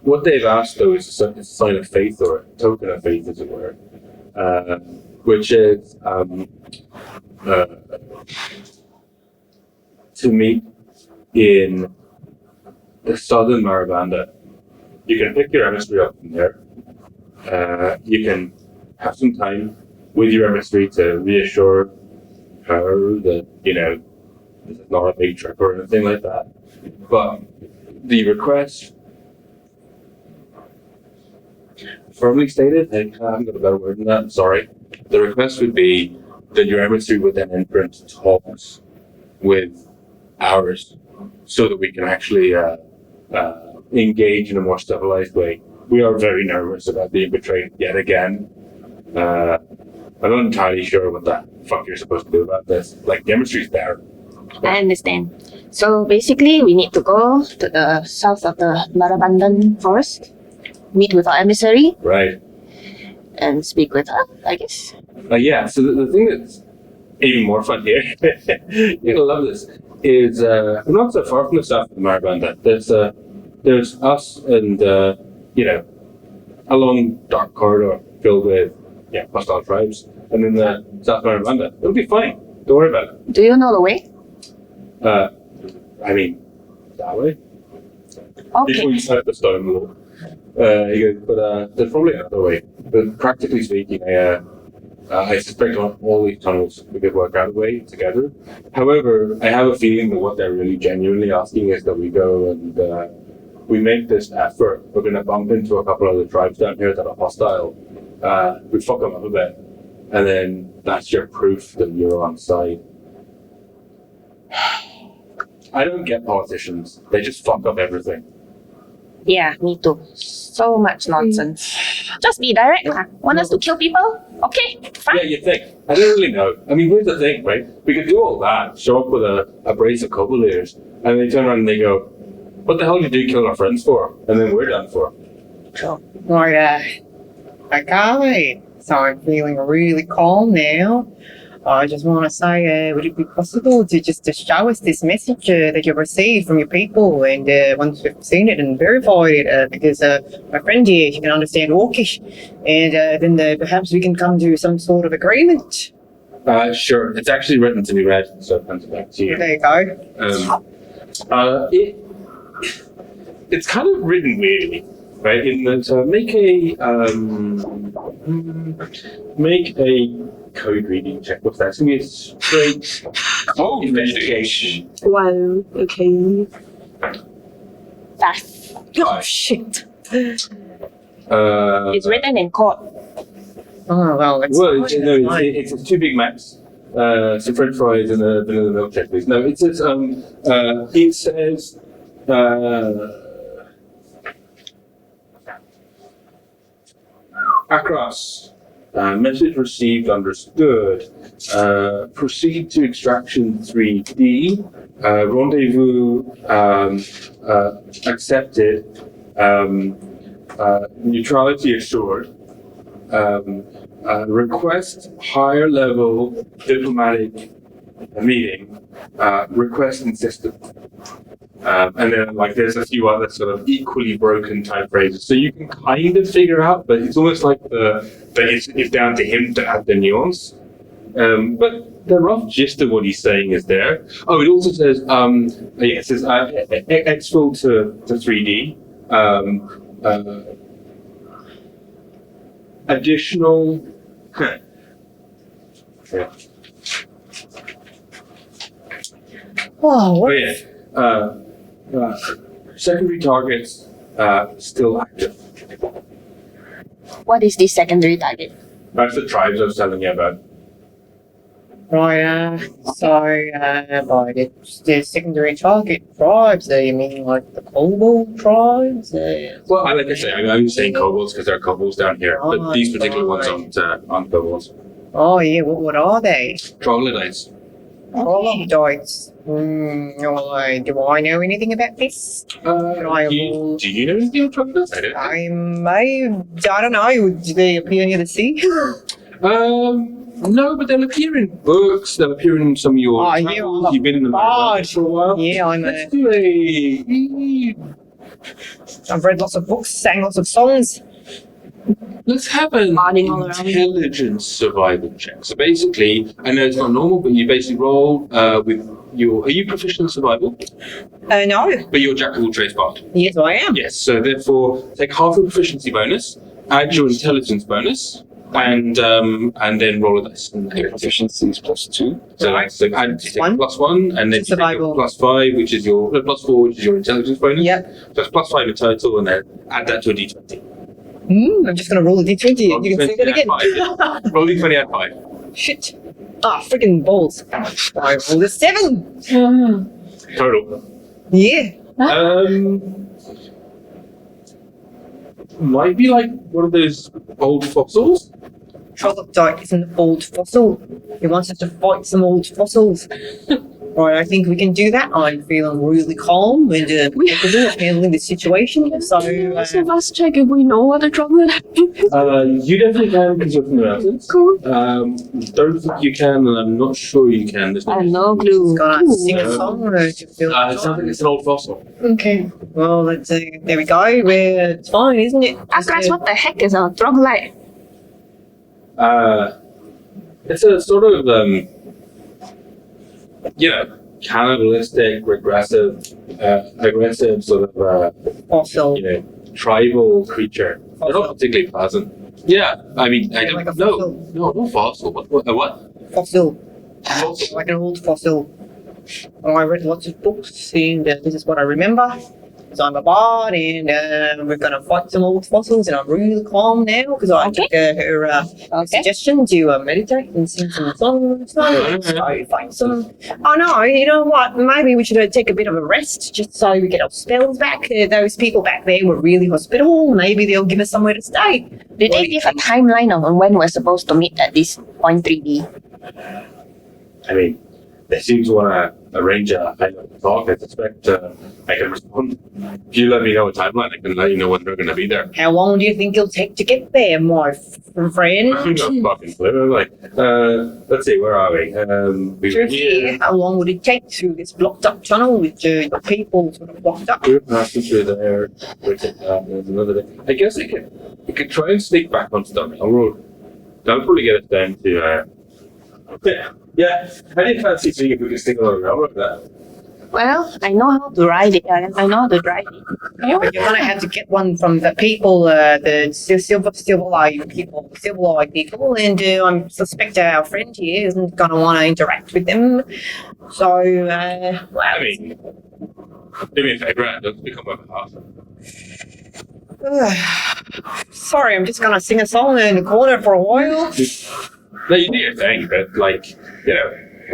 Speaker 1: What they've asked though is a sign of faith, or a token of faith, as it were, which is to meet in the southern Marabanda. You can pick your emissary up from there. You can have some time with your emissary to reassure her that, this is not a big trip or anything like that. But the request, firmly stated, I haven't got a better word than that, I'm sorry. The request would be that your emissary would then enter into talks with ours so that we can actually engage in a more civilized way. We are very nervous about being betrayed yet again. I'm not entirely sure what the fuck you're supposed to do about this. Like, the emissary's there.
Speaker 2: I understand. So basically, we need to go to the south of the Marabandan forest, meet with our emissary,
Speaker 1: Right.
Speaker 2: and speak with her, I guess.
Speaker 1: Yeah, so the thing that's even more fun here, you're gonna love this, is we're not so far from the south of the Marabanda. There's us and, a long dark corridor filled with hostile tribes, and then the south of Marabanda. It'll be fine. Don't worry about it.
Speaker 2: Do you know the way?
Speaker 1: I mean, that way. Before
Speaker 2: Okay.
Speaker 1: you start the stone wall. He goes, but there's probably another way. But practically speaking, I suspect on all these tunnels we could work out a way together. However, I have a feeling that what they're really genuinely asking is that we go and we make this effort. We're going to bump into a couple of the tribes down here that are hostile. We fuck them up a bit. And then that's your proof that you're on side. I don't get politicians. They just fuck up everything.
Speaker 2: Yeah, me too. So much nonsense. Just be direct lah. Want us to kill people? Okay, fine.
Speaker 1: Yeah, you think. I don't really know. I mean, here's the thing, right? We could do all that, show up with a brace of cobblers, and they turn around and they go, what the hell did you kill our friends for? And then we're done for.
Speaker 4: Right, okay. So I'm feeling really calm now. I just want to say, would it be possible to just to show us this message that you've received from your people, and once we've seen it and verified it, because my friend here, she can understand Orcish, and then perhaps we can come to some sort of agreement.
Speaker 1: Sure. It's actually written to be read, so I'll hand it back to you.
Speaker 4: There you go.
Speaker 1: It's kind of written weirdly, right? In that, make a code reading check. What's that? It's gonna be a straight investigation.
Speaker 5: Wow, okay.
Speaker 2: Fast.
Speaker 5: Oh, shit.
Speaker 2: It's written in code.
Speaker 4: Oh, well, that's
Speaker 1: It's two Big Macs, some French fries, and a vanilla milkshake, please. No, it says Akras. Message received, understood. Proceed to extraction 3D. Rendezvous accepted. Neutrality assured. Request higher level diplomatic meeting. Request insistent. And then there's a few other sort of equally broken type phrases. So you can kind of figure out, but it's almost like it's down to him to add the nuance. But the rough gist of what he's saying is there. Oh, it also says, it says exfil to 3D. Additional. Yeah.
Speaker 4: Oh, what?
Speaker 1: Oh, yeah. Secondary targets still active.
Speaker 2: What is this secondary target?
Speaker 1: That's the tribes I was telling you about.
Speaker 4: Right, by the secondary target tribes, you mean like the kobold tribes?
Speaker 1: Well, like I say, I'm saying kobolds because there are kobolds down here, but these particular ones aren't kobolds.
Speaker 4: Oh, yeah, what are they?
Speaker 1: Troglodytes.
Speaker 4: Troglodytes. Do I know anything about this?
Speaker 1: Do you know anything about troglodytes? I don't.
Speaker 4: I don't know. Do they appear near the sea?
Speaker 1: No, but they'll appear in books. They'll appear in some of your travels. You've been in the Marabanda for a while.
Speaker 4: Yeah,
Speaker 1: Let's do
Speaker 4: I've read lots of books, sang lots of songs.
Speaker 1: Let's have an
Speaker 2: Nodding all around.
Speaker 1: intelligence survival check. So basically, I know it's not normal, but you basically roll with your. Are you proficient in survival?
Speaker 4: No.
Speaker 1: But you're jack of all trades part.
Speaker 4: Yes, I am.
Speaker 1: Yes. So therefore, take half a proficiency bonus, add your intelligence bonus, and then roll a dice. And
Speaker 6: Proficiency is +2.
Speaker 1: so add take +1, and then you take
Speaker 4: Survival.
Speaker 1: your +5, which is your +4, which is your intelligence bonus.
Speaker 4: Yep.
Speaker 1: So it's +5 in total, and then add that to a d20.
Speaker 4: I'm just gonna roll a d20.
Speaker 1: Roll
Speaker 4: You can say that
Speaker 1: d20 add
Speaker 4: again.
Speaker 1: Roll d20 add 5.
Speaker 4: Shit. Freaking balls. I rolled a 7.
Speaker 1: Total.
Speaker 4: Yeah.
Speaker 1: Might be like one of those old fossils.
Speaker 4: Troglodyte is an old fossil. He wants us to fight some old fossils. Right, I think we can do that. I'm feeling really calm and capable of handling the situation. So,
Speaker 7: Most of us check if we know what the chocolate is.
Speaker 1: You definitely can because you're from the mountains.
Speaker 7: Cool.
Speaker 1: Don't think you can, and I'm not sure you can. There's
Speaker 2: I have no clue.
Speaker 4: gonna sing a song to feel
Speaker 1: It sounds like it's an old fossil.
Speaker 5: Okay.
Speaker 4: well, let's there we go. It's fine, isn't it?
Speaker 2: Akras, what the heck is a troglodyte?
Speaker 1: It's a sort of, cannibalistic, aggressive sort of,
Speaker 4: Fossil.
Speaker 1: tribal creature. They're not particularly pleasant. Yeah, I mean, I
Speaker 4: Like
Speaker 1: don't
Speaker 4: a
Speaker 1: know. No, not fossil. What?
Speaker 4: Fossil.
Speaker 1: Fossil.
Speaker 4: Like an old fossil. Oh, I read lots of books, and this is what I remember. So I'm a bard, and we're gonna fight some old fossils, and I'm really calm now because I took her suggestion to meditate and sing some songs. So find some. Oh no, you know what? Maybe we should take a bit of a rest just so we get our spells back. Those people back there were really hospitable. Maybe they'll give us somewhere to stay.
Speaker 2: Did they give a timeline on when we're supposed to meet at this point 3D?
Speaker 1: I mean, they seem to want to arrange a talk. I suspect I can respond. If you let me know a timeline, I can let you know when they're going to be there.
Speaker 4: How long do you think it'll take to get there, my friend?
Speaker 1: I'm not fucking clue. Like, let's see, where are we?
Speaker 4: Through here, how long would it take through this blocked up tunnel with the people sort of blocked up?
Speaker 1: We're passing through there. There's another day. I guess I could try and sneak back onto the railroad. That'll probably get us down to. Yeah, I didn't fancy seeing if we could stick on the railroad there.
Speaker 2: Well, I know how to ride it. I know how to drive it.
Speaker 4: But you're gonna have to get one from the people, the silver-eyed people, and I suspect our friend here isn't gonna want to interact with them. So, well,
Speaker 1: I mean, do me a favor, don't become a house.
Speaker 4: sorry, I'm just gonna sing a song in the corner for a while.
Speaker 1: No, you do your thing, but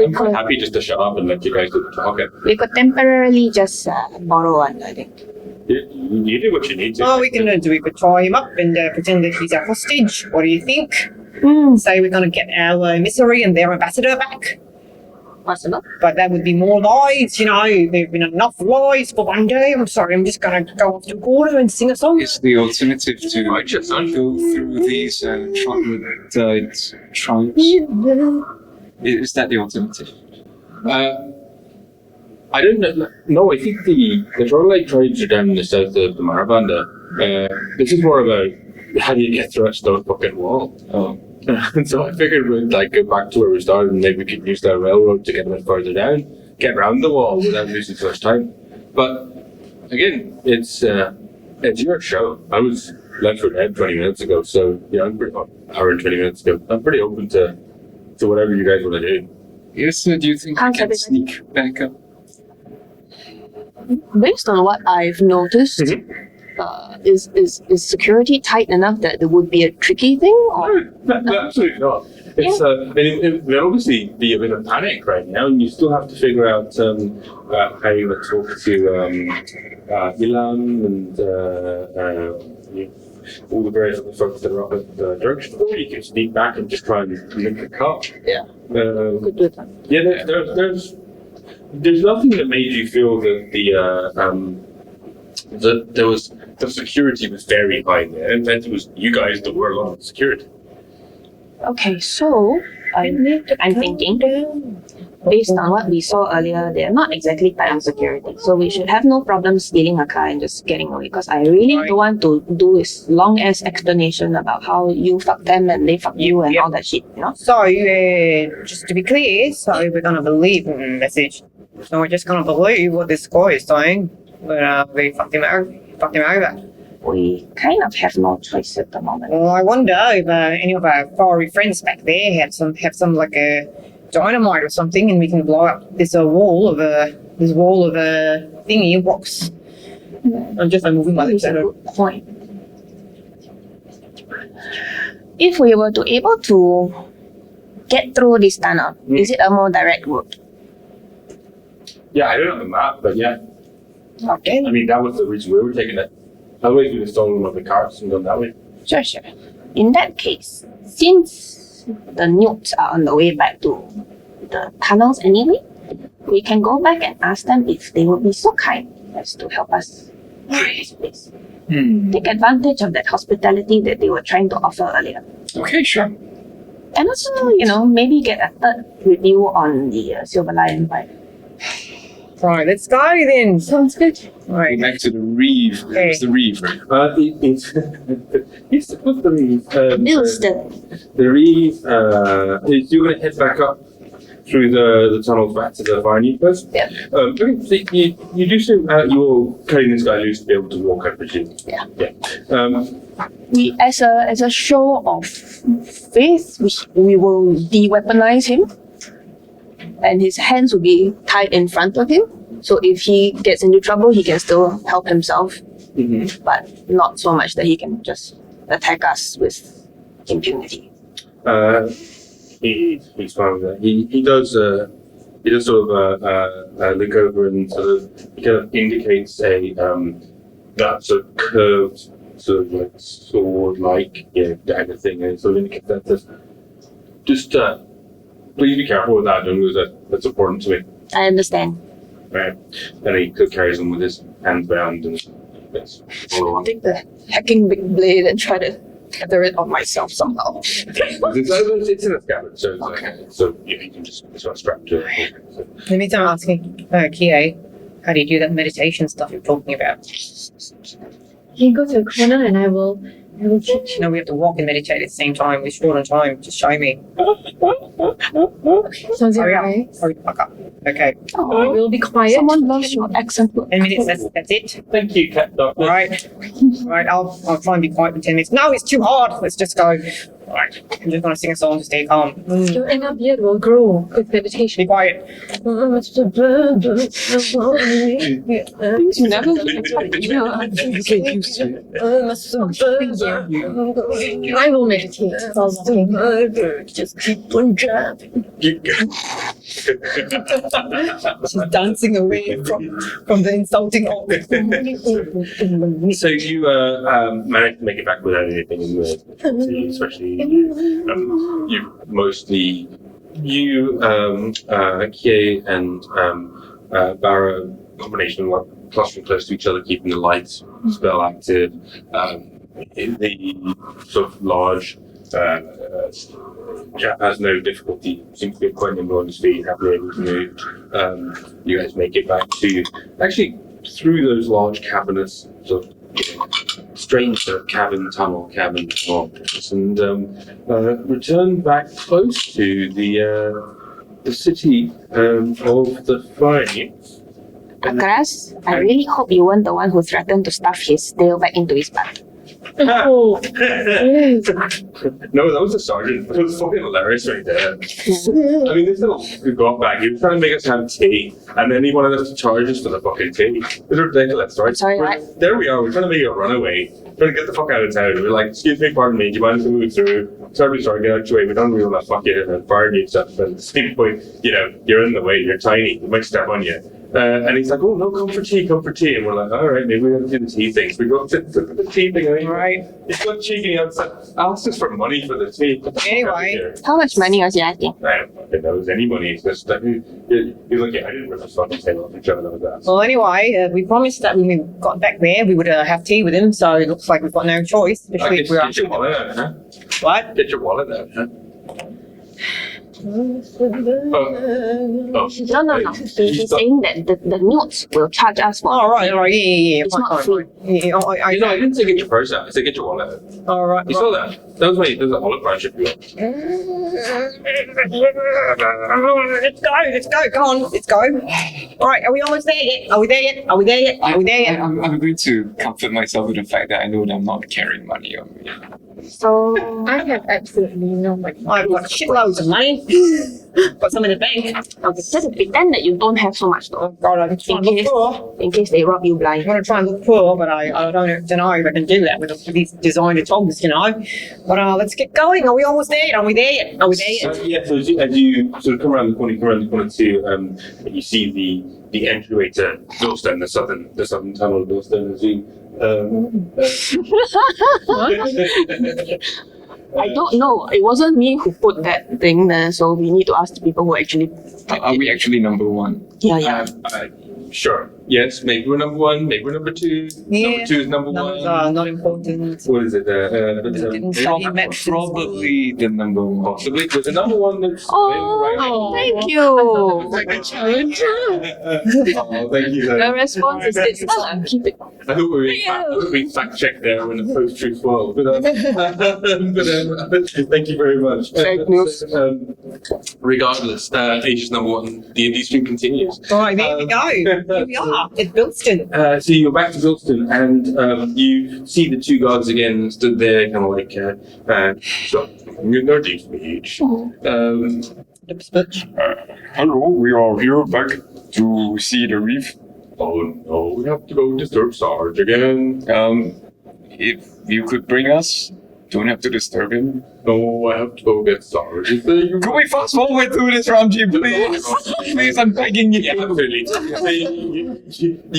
Speaker 1: I'm quite happy just to shut up and let you guys do the talking.
Speaker 2: We could temporarily just borrow one, I think.
Speaker 1: You do what you need to.
Speaker 4: Oh, we could tie him up and pretend that he's a hostage. What do you think?
Speaker 2: Hmm.
Speaker 4: Say we're gonna get our emissary and their ambassador back.
Speaker 2: Possible.
Speaker 4: But that would be more lies, There've been enough lies for one day. I'm sorry, I'm just gonna go off to the corner and sing a song.
Speaker 3: Is the alternative to go through these troglodyte tribes? Is that the alternative?
Speaker 1: I don't know. No, I think the troglodyte tribes are down in the south of the Marabanda. This is more about how do you get through a stone fucking wall.
Speaker 3: Oh.
Speaker 1: And so I figured we'd go back to where we started and maybe we could use that railroad to get a bit further down, get around the wall without losing too much time. But again, it's your show. I was left for dead 20 minutes ago, so I'm pretty hour and 20 minutes ago. I'm pretty open to whatever you guys want to do.
Speaker 3: Yrsa, do you think we can sneak back up?
Speaker 2: Based on what I've noticed, is security tight enough that it would be a tricky thing? Or?
Speaker 1: No, absolutely not. It's there'll obviously be a bit of panic right now, and you still have to figure out how you're going to talk to Ilan and all the various other folks that are up at the junction. Or you can sneak back and just try and nick the car.
Speaker 2: Yeah.
Speaker 1: Could do that. Yeah, there's nothing that made you feel that the security was very high there. In fact, it was you guys that were a lot of security.
Speaker 2: Okay, so I'm thinking, based on what we saw earlier, they're not exactly tight on security. So we should have no problem stealing a car and just getting away. Because I really don't want to do this long ass explanation about how you fuck them and they fuck you and all that shit,
Speaker 4: So, just to be clear, so we're gonna believe the message. So we're just gonna believe what this guy is saying. But we fucked him over.
Speaker 2: We kind of have no choice at the moment.
Speaker 4: Well, I wonder if any of our fiery friends back there have some like a dynamite or something, and we can blow up this wall of thingy rocks. I'm just moving my lips.
Speaker 2: That's a good point. If we were to able to get through this tunnel, is it a more direct route?
Speaker 1: Yeah, I don't have the map, but yeah.
Speaker 2: Okay.
Speaker 1: I mean, that was the reason we were taking it. Otherwise, we'd have stolen one of the carts and gone that way.
Speaker 2: Sure. In that case, since the newts are on the way back to the tunnels anyway, we can go back and ask them if they would be so kind as to help us through this place. Take advantage of that hospitality that they were trying to offer earlier.
Speaker 3: Okay, sure.
Speaker 2: And also, maybe get a third review on the Silver Lion Empire.
Speaker 4: Right, let's go then.
Speaker 5: Sounds good.
Speaker 4: Right.
Speaker 3: Back to the reeve.
Speaker 4: Okay.
Speaker 3: It's the reeve.
Speaker 1: It's what's the reeve?
Speaker 2: Bilstone.
Speaker 1: The reeve. You're going to head back up through the tunnels back to the fire first.
Speaker 2: Yeah.
Speaker 1: Okay. So you do so. You're cutting this guy loose to be able to walk, I presume.
Speaker 2: Yeah.
Speaker 1: Yeah.
Speaker 7: We, as a show of faith, we will de-weaponize him,
Speaker 2: And his hands will be tied in front of him. So if he gets into trouble, he can still help himself, but not so much that he can just attack us with impunity.
Speaker 1: He's fine with that. He does sort of look over and sort of he kind of indicates a that sort of curved sort of like sword like dagger thing, and sort of indicates that just please be careful with that, don't lose that. That's important to me.
Speaker 2: I understand.
Speaker 1: Right. And he carries him with his hands bound and that's all along.
Speaker 2: Take the hacking big blade and try to tether it on myself somehow.
Speaker 1: It's in a scabbard, so you can just sort of strap to it. So.
Speaker 4: In the meantime, I'm asking Kie, how do you do that meditation stuff you're talking about?
Speaker 5: You can go to a corner and I will teach
Speaker 4: You know, we have to walk and meditate at the same time. We're short on time. Just show me.
Speaker 5: you. Sounds
Speaker 4: Hurry up.
Speaker 5: right.
Speaker 4: Hurry the fuck up. Okay.
Speaker 5: I will be quiet.
Speaker 2: Someone loves your accent.
Speaker 4: 10 minutes, that's it.
Speaker 1: Thank you, Cat Doctor.
Speaker 4: Right. Right, I'll try and be quiet for 10 minutes. No, it's too hard. Let's just go. Right. I'm just going to sing a song to stay calm.
Speaker 5: Your inner beard will grow with
Speaker 4: Be
Speaker 5: meditation.
Speaker 4: quiet.
Speaker 2: You never
Speaker 5: I will meditate while walking.
Speaker 7: just keep on driving.
Speaker 4: She's dancing away from the insulting orc.
Speaker 1: So you managed to make it back without anything in the especially you mostly Kie and Barra combination of like clustering close to each other, keeping the light spell active. The sort of large chap has no difficulty, seems to be quite nimble on his feet, happily able to move. You guys make it back to actually through those large cavernous sort of strange sort of cabin objects and return back close to the city of the fire.
Speaker 2: Akras, I really hope you weren't the one who threatened to stuff his tail back into his butt.
Speaker 1: No, that was the sergeant. It was fucking hilarious right there. I mean, this little got back. He was trying to make us have tea, and then he wanted us to charge us for the fucking tea. It was ridiculous, right?
Speaker 2: Sorry, what?
Speaker 1: There we are. We're trying to make a runaway. Trying to get the fuck out of town. We're like, excuse me, pardon me, do you mind if we move through? Sorry, get out of the way. We don't really want to fuck you and fire you and stuff. But at the same point, you're in the way. You're tiny. We might step on you. And he's like, oh, no, come for tea. And we're like, all right, maybe we have to do the tea thing. So we go to the tea thing. And
Speaker 4: Right.
Speaker 1: He's so cheeky. He asked us for money for the tea.
Speaker 4: Anyway.
Speaker 2: How much money was he asking?
Speaker 1: I don't fucking know. Any money. It's just like, he's like, yeah, I didn't rip his fucking tail off each other with that.
Speaker 4: Well, anyway, we promised that when we got back there, we would have tea with him. So it looks like we've got no choice. Especially if we're
Speaker 1: Get your wallet out, huh?
Speaker 4: What?
Speaker 1: Get your wallet out, huh?
Speaker 2: No. He's saying that the notes will charge us for.
Speaker 4: All right. Yeah.
Speaker 2: It's not free.
Speaker 1: I didn't say get your purse out. I said get your wallet out.
Speaker 4: All right.
Speaker 1: You saw that? That was there's a olive branch if you want.
Speaker 4: Let's go. Come on, let's go. All right, are we almost there yet? Are we there yet?
Speaker 3: I'm going to comfort myself with the fact that I know that I'm not carrying money on me.
Speaker 2: So
Speaker 5: I have absolutely no money.
Speaker 4: I've got shitloads of money. Got some in the bank.
Speaker 2: okay, just pretend that you don't have so much though,
Speaker 4: Oh God, I'm trying to look poor.
Speaker 2: in case they rob you
Speaker 4: I'm
Speaker 2: blind.
Speaker 4: going to try and look poor, but I don't know if I can do that with these designer togs, But let's get going. Are we almost there? Are we there yet?
Speaker 1: So as you sort of come around the corner too, you see the entryway to Bilstone, the southern tunnel of Bilstone. As you
Speaker 7: I don't know. It wasn't me who put that thing there, so we need to ask the people who actually.
Speaker 3: Are we actually number one?
Speaker 7: Yeah.
Speaker 1: Sure. Yes, maybe we're number one, maybe we're number two.
Speaker 4: Yeah.
Speaker 1: Number two is number
Speaker 4: Numbers
Speaker 1: one.
Speaker 4: are not important.
Speaker 1: What is it?
Speaker 4: Didn't study maths in school.
Speaker 3: Probably the number one.
Speaker 1: Possibly. But the number one that's
Speaker 7: Oh, thank you.
Speaker 1: Oh, thank you.
Speaker 7: The response is this. Keep it.
Speaker 1: I hope we fact checked there in a post-truth world. But thank you very much.
Speaker 7: Fake news.
Speaker 1: Regardless, Asia's number one D&D stream continues.
Speaker 4: Right, there we go. Here we are at Bilstone.
Speaker 1: So you're back to Bilstone, and you see the two guards again stood there, kind of like, stop your nerdy speech.
Speaker 6: Hello, we are here back to see the reef.
Speaker 1: Oh no, we have to go disturb Sarge again.
Speaker 6: If you could bring us, don't have to disturb him.
Speaker 1: No, I have to go get Sarge.
Speaker 6: Can we fast forward through this, Ramji, please? Please, I'm begging you.
Speaker 1: Yeah, absolutely. So you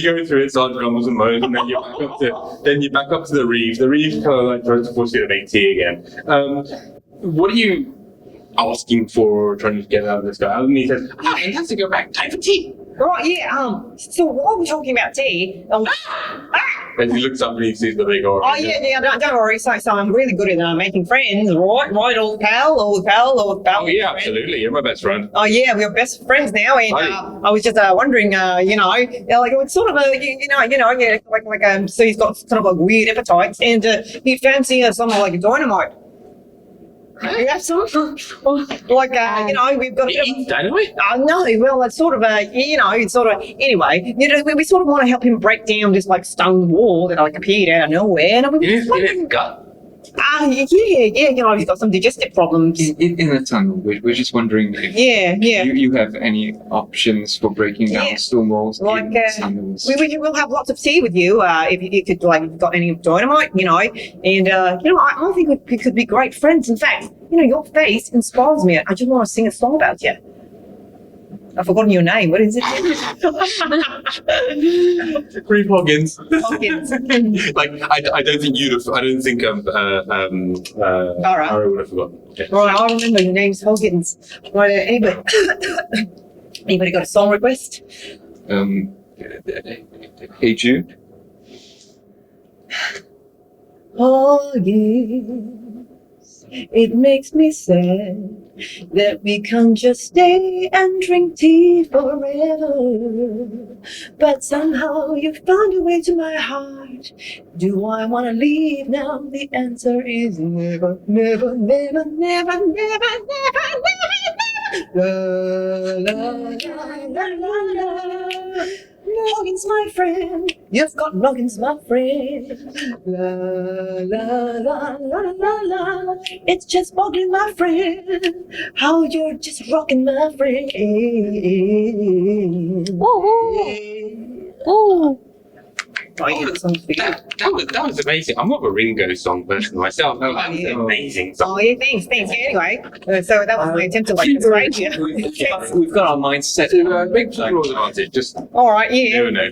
Speaker 1: go through it, Sarge grumbles and moans, and then you back up to the reef. The reef kind of like tries to force you to make tea again. What are you asking for, trying to get out of this guy? And he says, "I have to go back. Time for tea."
Speaker 4: Right, yeah, so while we're talking about tea,
Speaker 1: And he looks up and he sees the big orange.
Speaker 4: oh yeah, don't worry, so I'm really good at making friends, right, old pal.
Speaker 1: Oh yeah, absolutely. You're my best friend.
Speaker 4: Oh yeah, we're best friends now, and I was just wondering, like it's sort of a, so he's got sort of like weird appetites, and he'd fancy something like a dynamite. You have some? Like, we've got a bit of...
Speaker 1: Dynamite?
Speaker 4: No, well, it's sort of it's sort of... Anyway, we sort of want to help him break down this, like, stone wall that, like, appeared out of nowhere. And we
Speaker 1: In his gut?
Speaker 4: yeah, he's got some digestive problems.
Speaker 3: In the tunnel, we're just wondering if you have any options for breaking down stone walls.
Speaker 4: Like,
Speaker 3: in tunnels.
Speaker 4: we'll have lots of tea with you if you could, like, got any dynamite, and, I think we could be great friends. In fact, your face inspires me. I just want to sing a song about you. I've forgotten your name. What is it?
Speaker 1: Reeve Hoggins.
Speaker 4: Hoggins.
Speaker 1: Like, I don't think
Speaker 4: Barra.
Speaker 1: Barra would have forgotten. Yeah.
Speaker 4: Right, I remember your name's Hoggins. Right, anybody got a song request?
Speaker 3: Hey Jude.
Speaker 4: Hoggins, it makes me sad that we can't just stay and drink tea forever. But somehow you found a way to my heart. Do I want to leave now? The answer is never, never, never, never, never, never, never. La, la, la, la, la. Noggins, my friend, you've got noggins, my friend. La, la, la, la, la, la. It's just boggling, my friend. How you're just rocking, my friend.
Speaker 7: Oh.
Speaker 1: That was amazing. I'm not a Ringo song person myself. That was an amazing song.
Speaker 4: Oh, yeah, thanks. Anyway, so that was my attempt to persuade you.
Speaker 3: We've got our minds set.
Speaker 1: Big advantage. Just
Speaker 4: All right, yeah.
Speaker 1: no.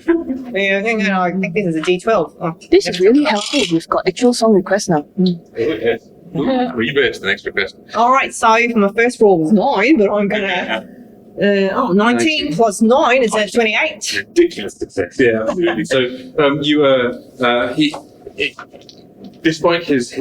Speaker 4: Yeah, I think this is a D12. Oh.
Speaker 7: This is really helpful. We've got actual song requests now.
Speaker 1: Reverse the next request.
Speaker 4: All right, so for my first roll was 9, but I'm gonna 19 plus 9 is 28.
Speaker 1: Ridiculous success. Yeah, absolutely. So despite his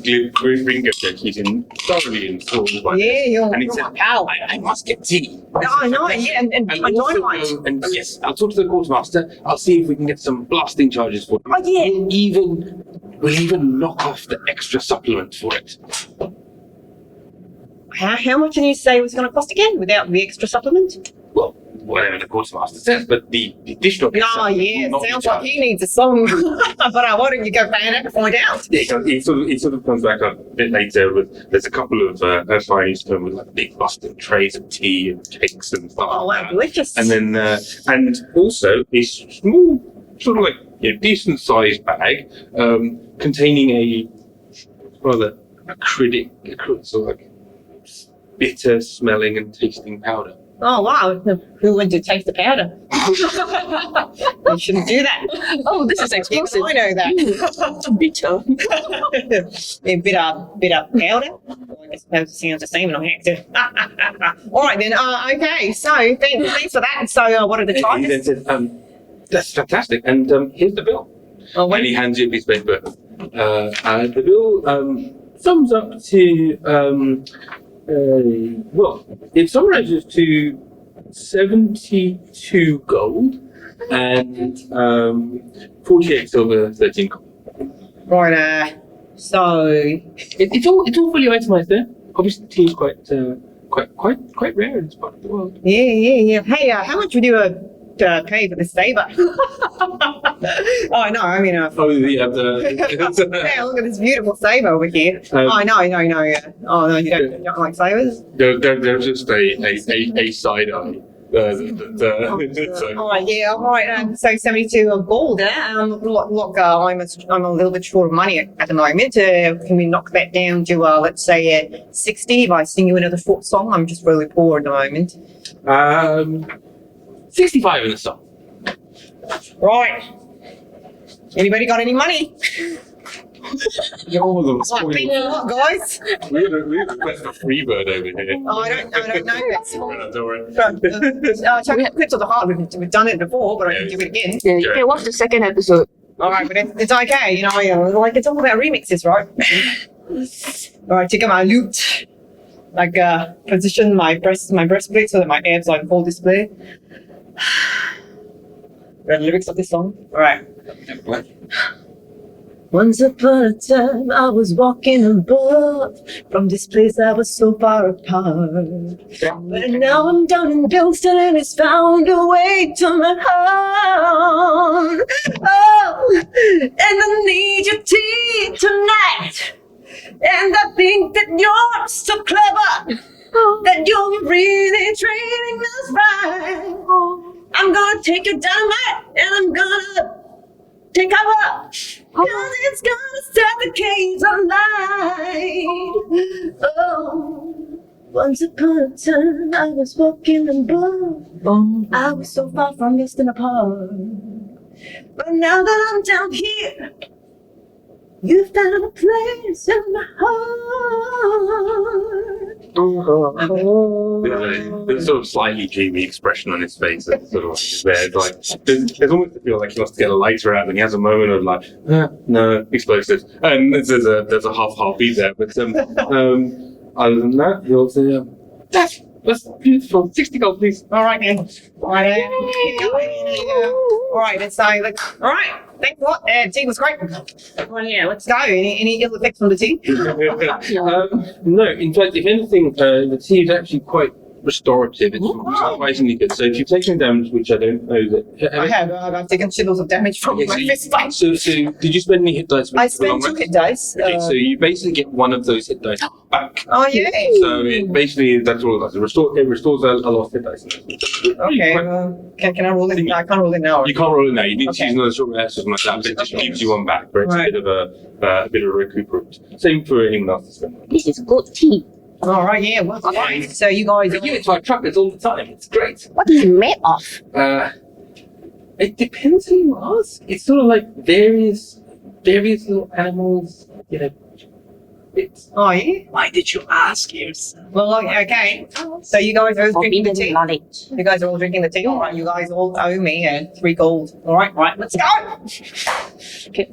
Speaker 1: glib Ringo joke, he's thoroughly enthralled by
Speaker 4: Yeah, you're
Speaker 1: and he said,
Speaker 4: pal.
Speaker 1: I must get tea.
Speaker 4: No, yeah, and
Speaker 1: also,
Speaker 4: dynamite.
Speaker 1: and yes, I'll talk to the quartermaster. I'll see if we can get some blasting charges for it.
Speaker 4: Oh, yeah.
Speaker 1: We'll even knock off the extra supplement for it.
Speaker 4: How much did you say it was going to cost again without the extra supplement?
Speaker 1: Well, whatever the quartermaster says, but the additional.
Speaker 4: Oh, yeah, it sounds like he needs a song. But why don't you go find out to find out?
Speaker 1: Yeah, he sort of comes back up a bit later with, there's a couple of Chinese come with like big busting trays of tea and cakes and stuff.
Speaker 4: Oh, wow, delicious.
Speaker 1: And then, and also a small, sort of like decent sized bag containing a rather acrylic, sort of like bitter smelling and tasting powder.
Speaker 4: Oh wow! Who went to taste the powder? You shouldn't do that.
Speaker 7: Oh, this is
Speaker 4: Even
Speaker 7: explosive.
Speaker 4: I know that.
Speaker 7: Bitter.
Speaker 4: A bit of powder. I guess it sounds the same in a accent. All right then. Okay. So thanks for that. So what are the
Speaker 1: He then
Speaker 4: charges?
Speaker 1: said, "That's fantastic, and here's the bill."
Speaker 4: Oh,
Speaker 1: And
Speaker 4: wait.
Speaker 1: he hands you a piece of paper. The bill sums up to well, it summarizes to 72 gold and 48 silver, 13 gold.
Speaker 4: Right. So
Speaker 1: It's all fully itemized there. Obviously, the tea's quite rare in this part of the world.
Speaker 4: yeah. Hey, how much would you pay for this saber? Oh no, I mean.
Speaker 1: Oh, the
Speaker 4: Hey, look at this beautiful saber over here. Oh no, yeah. Oh no, you don't like sabers?
Speaker 6: They're just a side eye.
Speaker 4: Oh yeah, all right. So 72 of gold. Look, I'm a little bit short of money at the moment. Can we knock that down to let's say 60 if I sing you another short song? I'm just really poor at the moment.
Speaker 1: 65 in the song.
Speaker 4: Right. Anybody got any money?
Speaker 6: You're all of them.
Speaker 4: Right, big lot, guys.
Speaker 6: We have a request for Freebird over here.
Speaker 4: Oh, I don't know. That's
Speaker 6: Don't worry.
Speaker 4: clips of the heart. We've done it before, but I can do it again.
Speaker 7: Yeah, you can watch the second episode.
Speaker 4: All right, but it's okay. Like it's all about remixes, right? All right, check out my loot. Like position my breastplate so that my abs are in full display. The lyrics of this song. All right. Once upon a time, I was walking above. From this place, I was so far apart. But now I'm down in Bilstone, and it's found a way to my heart. Oh, and I need your tea tonight. And I think that you're so clever, that you're really treating us right. I'm gonna take your dynamite, and I'm gonna take cover, cause it's gonna set the cage alight. Oh, once upon a time I was walking above. I was so far from distant apart. But now that I'm down here, you found a place in my heart.
Speaker 6: There's a sort of slightly dreamy expression on his face. That's sort of like there. It's like there's almost a feel like he wants to get a lighter out, and he has a moment of like, no explosives, and there's a half beat there. But other than that, he'll say, that's beautiful. 60 gold, please.
Speaker 4: All right, then. All right, all right, let's say, all right. Thanks a lot. Tea was great. Well, yeah, let's go. Any ill effects from the tea?
Speaker 1: No, in fact, if anything, the tea is actually quite restorative. It's surprisingly good. So if you've taken damage, which I don't know that
Speaker 4: I have. I've taken shitloads of damage from my fist fight.
Speaker 1: So did you spend any hit dice?
Speaker 4: I spent 2 hit dice.
Speaker 1: Okay, so you basically get one of those hit dice back.
Speaker 4: Oh, yeah.
Speaker 1: So it basically that's all it does. It restores a lost hit dice.
Speaker 4: Okay. Can I roll it? I can't roll it now.
Speaker 1: You can't roll it now. You need to
Speaker 4: Okay.
Speaker 1: use another short rest or something like that. But it just gives you one back, but it's
Speaker 4: Right.
Speaker 1: a bit of a recuperate. Same for anyone else to spend.
Speaker 2: This is good tea.
Speaker 4: All right, yeah. Well, fine. So you guys.
Speaker 1: You get like truckers all the time. It's great.
Speaker 2: What is it made of?
Speaker 1: It depends who you ask. It's sort of like various little animals. You know, it's.
Speaker 4: Oh, yeah.
Speaker 3: Why did you ask, Yrsa?
Speaker 4: Well, okay. So you guys are all drinking the
Speaker 2: Forbidden
Speaker 4: tea.
Speaker 2: knowledge.
Speaker 4: You guys are all drinking the tea. All right. You guys all owe me 3 gold. All right. Right. Let's go.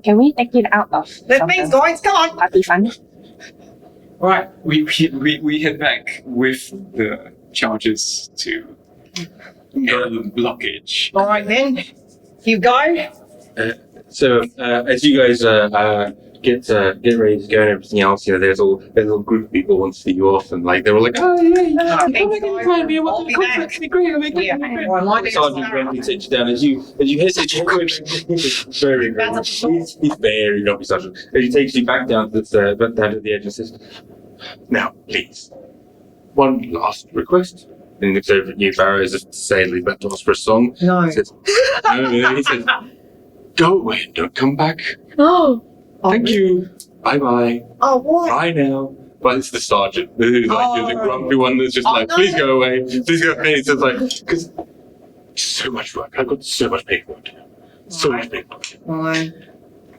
Speaker 2: Can we take it out of
Speaker 4: Thanks, guys. Come on.
Speaker 2: party fund?
Speaker 3: Right, we head back with the charges to the blockage.
Speaker 4: All right then. You go.
Speaker 1: So as you guys get ready to go and everything else, you know, there's a little group of people want to see you off, and like they're all like, oh yeah,
Speaker 4: Oh,
Speaker 1: come
Speaker 4: thanks,
Speaker 1: back
Speaker 4: guys.
Speaker 1: anytime, you're
Speaker 4: I'll
Speaker 1: welcome.
Speaker 4: be
Speaker 1: Come
Speaker 4: back.
Speaker 1: back, it'll be great, it'll be great.
Speaker 4: Yeah.
Speaker 1: it'll be great.
Speaker 4: Well, my name's
Speaker 1: Sergeant
Speaker 4: Barra.
Speaker 1: Grumpy takes you down as you head. He's very grumpy. He's very grumpy, Sergeant. As he takes you back down to the edge and says, "Now, please, one last request." And he looks over at you, Barra, as if to say, "Leave that to us for a song."
Speaker 4: No.
Speaker 1: He says, "No." He says, "Go away and don't come back.
Speaker 7: Oh,
Speaker 1: Thank you. Bye bye.
Speaker 4: Oh, what?
Speaker 1: Bye now.
Speaker 6: but it's the sergeant who's like the grumpy one that's just like, please go away, please go away. It's just like, because so much work. I've got so much paperwork to do. So much paperwork.
Speaker 4: Why?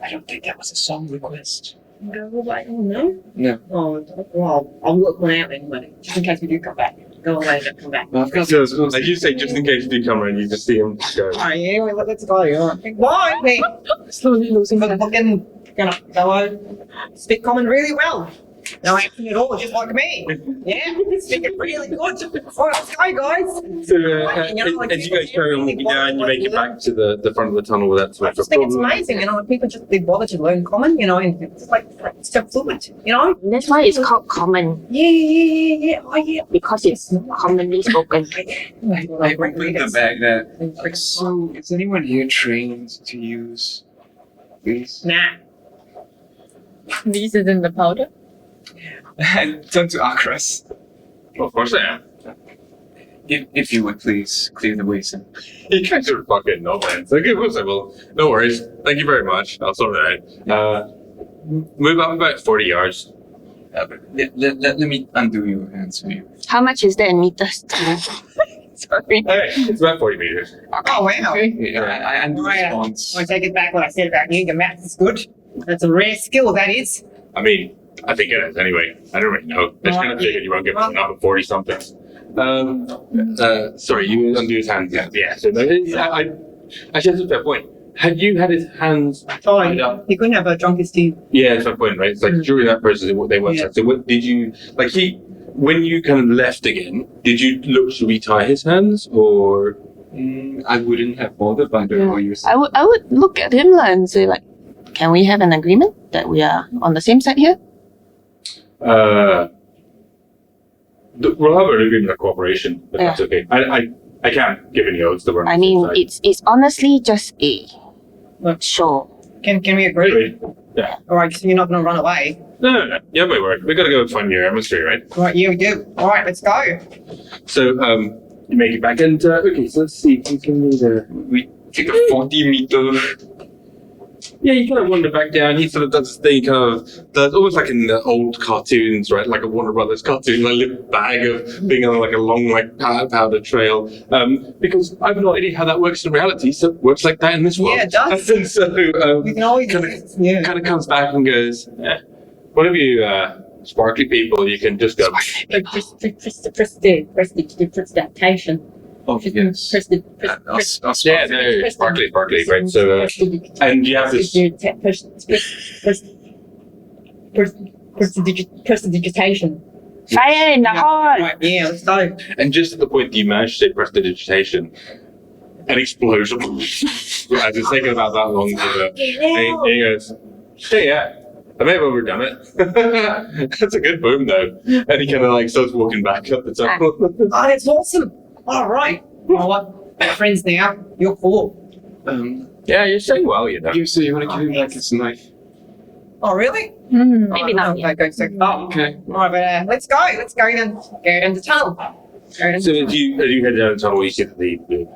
Speaker 3: I don't think that was a song request.
Speaker 4: Go away. Oh, no?
Speaker 3: No.
Speaker 4: Oh, well, I'll work one out anyway, just in case we do come back. Go away, don't come back.
Speaker 3: Well, I've got
Speaker 6: So, as you say, just in case you do come around, you just see him go.
Speaker 4: Oh, yeah, well, let's go. Why? Hey,
Speaker 5: Slowly losing
Speaker 4: but
Speaker 5: that.
Speaker 4: fucking gonna go speak common really well. No accent at all, just like me. Yeah, speaking really good. Alright, let's go, guys.
Speaker 1: So as you guys carry on walking down, you make it back to the front of the tunnel without too
Speaker 4: I
Speaker 1: much of
Speaker 4: just
Speaker 1: a
Speaker 4: think it's
Speaker 1: problem.
Speaker 4: amazing, people just they bother to learn common, and it's like it's so fluent,
Speaker 2: That's why it's called common,
Speaker 4: Yeah. Oh yeah.
Speaker 2: because it's commonly spoken.
Speaker 3: I opened the bag that, like, so is anyone here trained to use these?
Speaker 4: Nah.
Speaker 5: This is in the powder.
Speaker 3: And turn to Akras.
Speaker 6: Well, of course I am.
Speaker 3: If you would please clear the way, sir.
Speaker 6: You guys are fucking no man. So okay, well, no worries. Thank you very much. I'll sort it out. Move up about 40 yards.
Speaker 3: Let me undo your hands for you.
Speaker 2: How much is that in meters? Sorry.
Speaker 6: Okay, it's about 40 meters.
Speaker 4: Oh wow.
Speaker 3: Yeah, I undo
Speaker 4: Right.
Speaker 3: response.
Speaker 4: I take it back what I said about you. Your maths is good. That's a rare skill, that is.
Speaker 6: I mean, I think it is anyway. I don't really know. I just kind of figured you won't get one up at 40 something. Sorry, you undo his hands. Yeah. So I actually, that's a fair point. Had you had his hands
Speaker 4: Oh,
Speaker 6: tied up?
Speaker 4: he couldn't have a drunkest tea.
Speaker 6: Yeah, that's my point, right? It's like during that process, they weren't.
Speaker 4: Yeah.
Speaker 6: So what did you like? When you kind of left again, did you look to retie his hands or?
Speaker 3: I wouldn't have bothered by the
Speaker 7: Yeah.
Speaker 3: way you
Speaker 7: I would look at him and say like, can we have an agreement that we are on the same side here?
Speaker 6: We'll have an agreement of cooperation, but that's okay. I can't give any oaths that we're on
Speaker 2: I
Speaker 6: the
Speaker 2: mean,
Speaker 6: same side.
Speaker 2: it's honestly just a show.
Speaker 4: Can we agree? Alright, so you're not gonna run away.
Speaker 6: No. You have my word. We gotta go find your emissary, right?
Speaker 4: Right, yeah we do. Alright, let's go.
Speaker 6: So, you make it back, and okay. So let's see. If you can
Speaker 3: we take a 40-meter.
Speaker 6: Yeah, you kind of wander back down. He sort of does this thing, does almost like in the old cartoons, right? Like a Warner Brothers cartoon, like a little bag of being on like a long, like powder trail. Because I have no idea how that works in reality, so it works like that in this world.
Speaker 4: Yeah, it does.
Speaker 6: And so
Speaker 4: We can always
Speaker 6: kind of comes back and goes, one of you sparkly people, you can just go.
Speaker 4: Prestidigitation.
Speaker 3: Oh, yes. I'll
Speaker 6: Yeah, no, sparkly, right? So, and you have this.
Speaker 4: Prestidigitation.
Speaker 2: Fire in the heart!
Speaker 4: Right, yeah, let's go.
Speaker 6: And just at the point that you manage to say prestidigitation, an explosion. As it's taken about that long to and he goes, hey, yeah, I may have overdone it. That's a good boom, though. And he kind of like starts walking back up the top.
Speaker 4: Oh, that's awesome. Alright. You know what? We're friends now. You're cool.
Speaker 6: Yeah, you're saying well, you know.
Speaker 3: So you want to give him back his knife?
Speaker 4: Oh, really?
Speaker 2: Maybe not
Speaker 4: Okay, going so far.
Speaker 3: Okay.
Speaker 4: Alright, but let's go. Let's go then. Go down the tunnel. Go down
Speaker 6: So as you head down the tunnel, you see that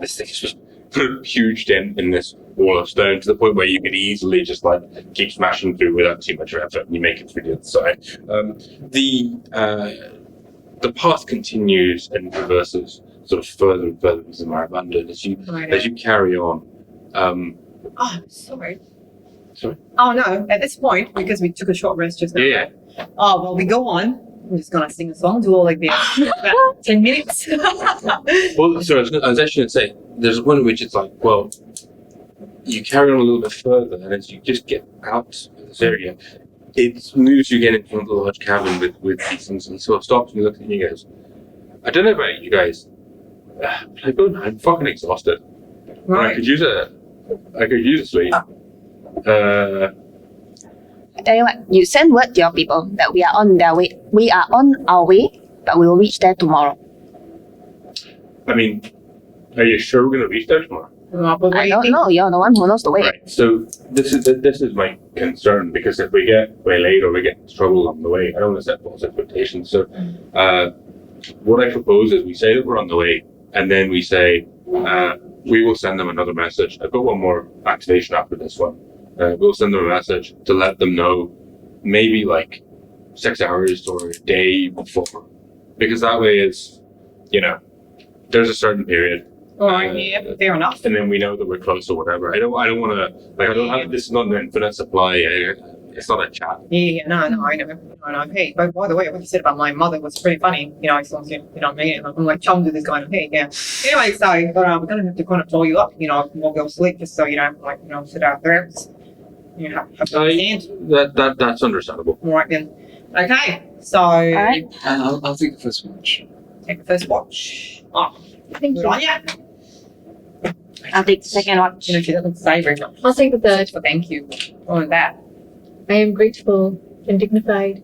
Speaker 6: this thing is just put a huge dent in this wall of stone to the point where you could easily just like keep smashing through without too much effort, and you make it through the other side. The path continues and reverses sort of further and further into Marabanda as you carry on.
Speaker 4: Oh, sorry.
Speaker 6: Sorry?
Speaker 4: Oh, no. At this point, because we took a short rest just now.
Speaker 6: Yeah.
Speaker 4: Oh, well, we go on. I'm just going to sing a song, do all like about 10 minutes.
Speaker 6: Well, sorry, I was actually going to say, there's a point at which it's like, well, you carry on a little bit further, and as you just get out of this area, it moves you again into a large cabin with these things, and sort of stops and he looks at you and goes, I don't know about you guys, but I'm fucking exhausted. I could use a sleep.
Speaker 2: I tell you what, you send word to your people that we are on their way. We are on our way, but we will reach there tomorrow.
Speaker 6: I mean, are you sure we're going to reach there tomorrow?
Speaker 2: I don't know. You're the one who knows the way.
Speaker 6: Right. So this is my concern, because if we get way late or we get in trouble along the way, I don't want to set false expectations. So what I propose is we say that we're on the way, and then we say we will send them another message. I've got one more activation after this one. We'll send them a message to let them know, maybe like 6 hours or a day before, because that way it's, there's a certain period.
Speaker 4: Yeah, fair enough.
Speaker 6: And then we know that we're close or whatever. I don't want to, I don't have, this is not an infinite supply. It's not a chat.
Speaker 4: Yeah, no, I know. Hey, but by the way, what you said about my mother was pretty funny. I saw, I'm like chums with this guy. Hey, yeah. Anyway, so, but we're gonna have to kind of draw you up, while we'll sleep, just so you don't sit out there. Have to understand.
Speaker 6: That's understandable.
Speaker 4: All right then. Okay, so
Speaker 7: Alright.
Speaker 3: I'll take the first watch.
Speaker 4: take the first watch. Oh,
Speaker 2: Thank
Speaker 4: good
Speaker 2: you.
Speaker 4: on ya.
Speaker 2: I'll take the second watch.
Speaker 4: She doesn't say very much.
Speaker 5: I'll take the third.
Speaker 4: But thank you on that.
Speaker 5: I am grateful and dignified.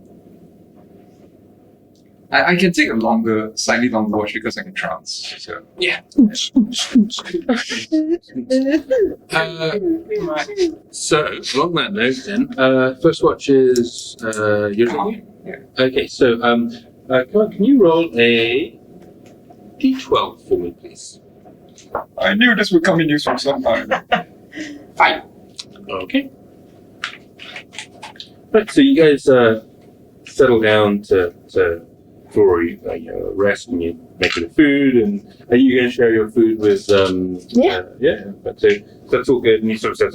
Speaker 3: I can take a slightly longer watch because I can trance. So
Speaker 1: So, along that note then, first watch is Yrsa.
Speaker 3: Yeah.
Speaker 1: Okay, so come on, can you roll a d12 for me, please?
Speaker 3: I knew this would come in useful sometime.
Speaker 1: Fine. Okay. Right, so you guys settle down for rest, and you make the food, and are you going to share your food with but so that's all good, and he sort of says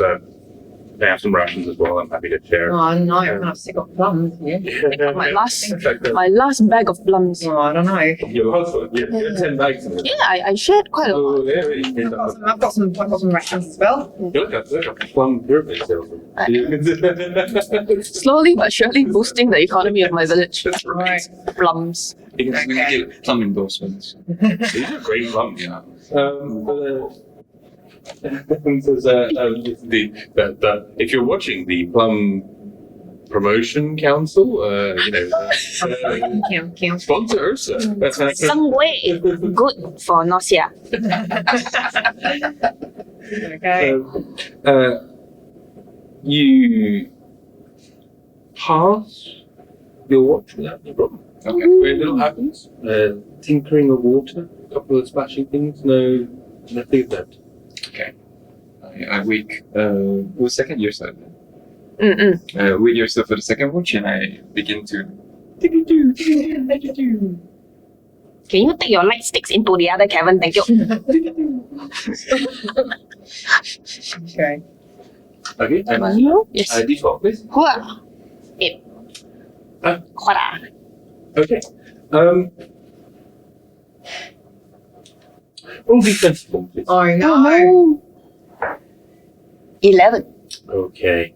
Speaker 1: they have some rations as well. I'm happy to share.
Speaker 4: Oh no, I'm kind of sick of plums. Yeah.
Speaker 7: My last bag of plums.
Speaker 4: Oh, I don't know.
Speaker 1: Your last one, yeah, 10 bags of it.
Speaker 7: Yeah, I shared quite a lot.
Speaker 1: Oh, yeah,
Speaker 4: I've got some rations as well.
Speaker 1: look at that plum pyramid salesman.
Speaker 7: Slowly but surely boosting the economy of my village.
Speaker 4: Right.
Speaker 7: Plums.
Speaker 3: We can get plum endorsements.
Speaker 1: These are great plums.
Speaker 3: Yeah.
Speaker 6: If you're watching the Plum Promotion Council,
Speaker 4: Can't.
Speaker 6: sponsor Yrsa.
Speaker 2: Some way good for nausea.
Speaker 4: Okay.
Speaker 1: You pass your watch without any problem.
Speaker 3: Okay.
Speaker 1: Very little happens. Tinkering of water, a couple of splashing things, nothing of that.
Speaker 3: Okay. I wake the second Yrsa.
Speaker 7: Mm-mm.
Speaker 3: Wake Yrsa for the second watch, and I begin to.
Speaker 2: Can you take your light sticks into the other cavern? Thank you.
Speaker 4: Okay.
Speaker 1: Okay, and
Speaker 7: Yes.
Speaker 1: d12, please.
Speaker 2: Hua. It.
Speaker 1: Huh?
Speaker 2: Hua.
Speaker 1: Okay. Roll defense for me, please.
Speaker 4: Oh no.
Speaker 7: Oh no.
Speaker 2: 11.
Speaker 1: Okay.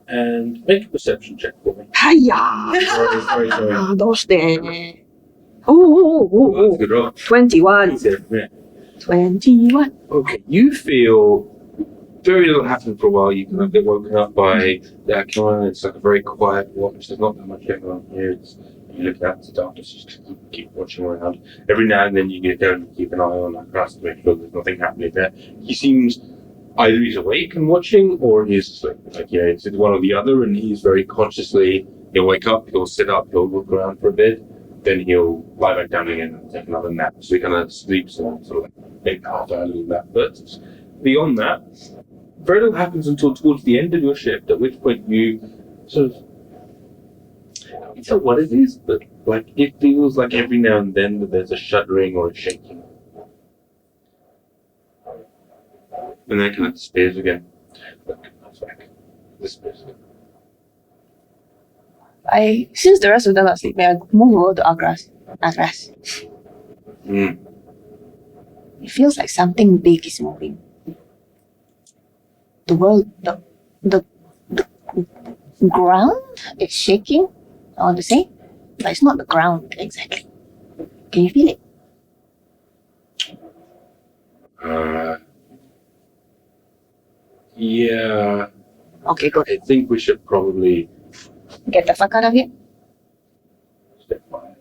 Speaker 1: And make a perception check for me.
Speaker 2: Hiya.
Speaker 1: Sorry.
Speaker 2: Those there.
Speaker 1: Oh, that's a good roll.
Speaker 2: 21.
Speaker 1: Yeah.
Speaker 2: 21.
Speaker 1: Okay, you feel very little happened for a while. You kind of get woken up by the Akras. It's like a very quiet watch. There's not that much going on here. You look out into the darkness, you just keep watching around. Every now and then you get down and keep an eye on Akras to make sure there's nothing happening there. He seems either he's awake and watching, or he's asleep. It's one or the other, and he's very consciously, he'll wake up, he'll sit up, he'll look around for a bit, then he'll lie back down again and take another nap. So he kind of sleeps and sort of like half hour little nap. But beyond that, very little happens until towards the end of your shift, at which point you sort of, I don't know what it is, but like it feels like every now and then that there's a shuddering or a shaking. And then it kind of disappears again. Comes back. Disappears again.
Speaker 7: Since the rest of them are asleep, may I move over to Akras?
Speaker 1: Mm.
Speaker 2: It feels like something big is moving. The world, the ground is shaking, I want to say, but it's not the ground exactly. Can you feel it?
Speaker 1: Yeah.
Speaker 2: Okay, good.
Speaker 1: I think we should probably
Speaker 2: Get the fuck out of here.
Speaker 1: step by.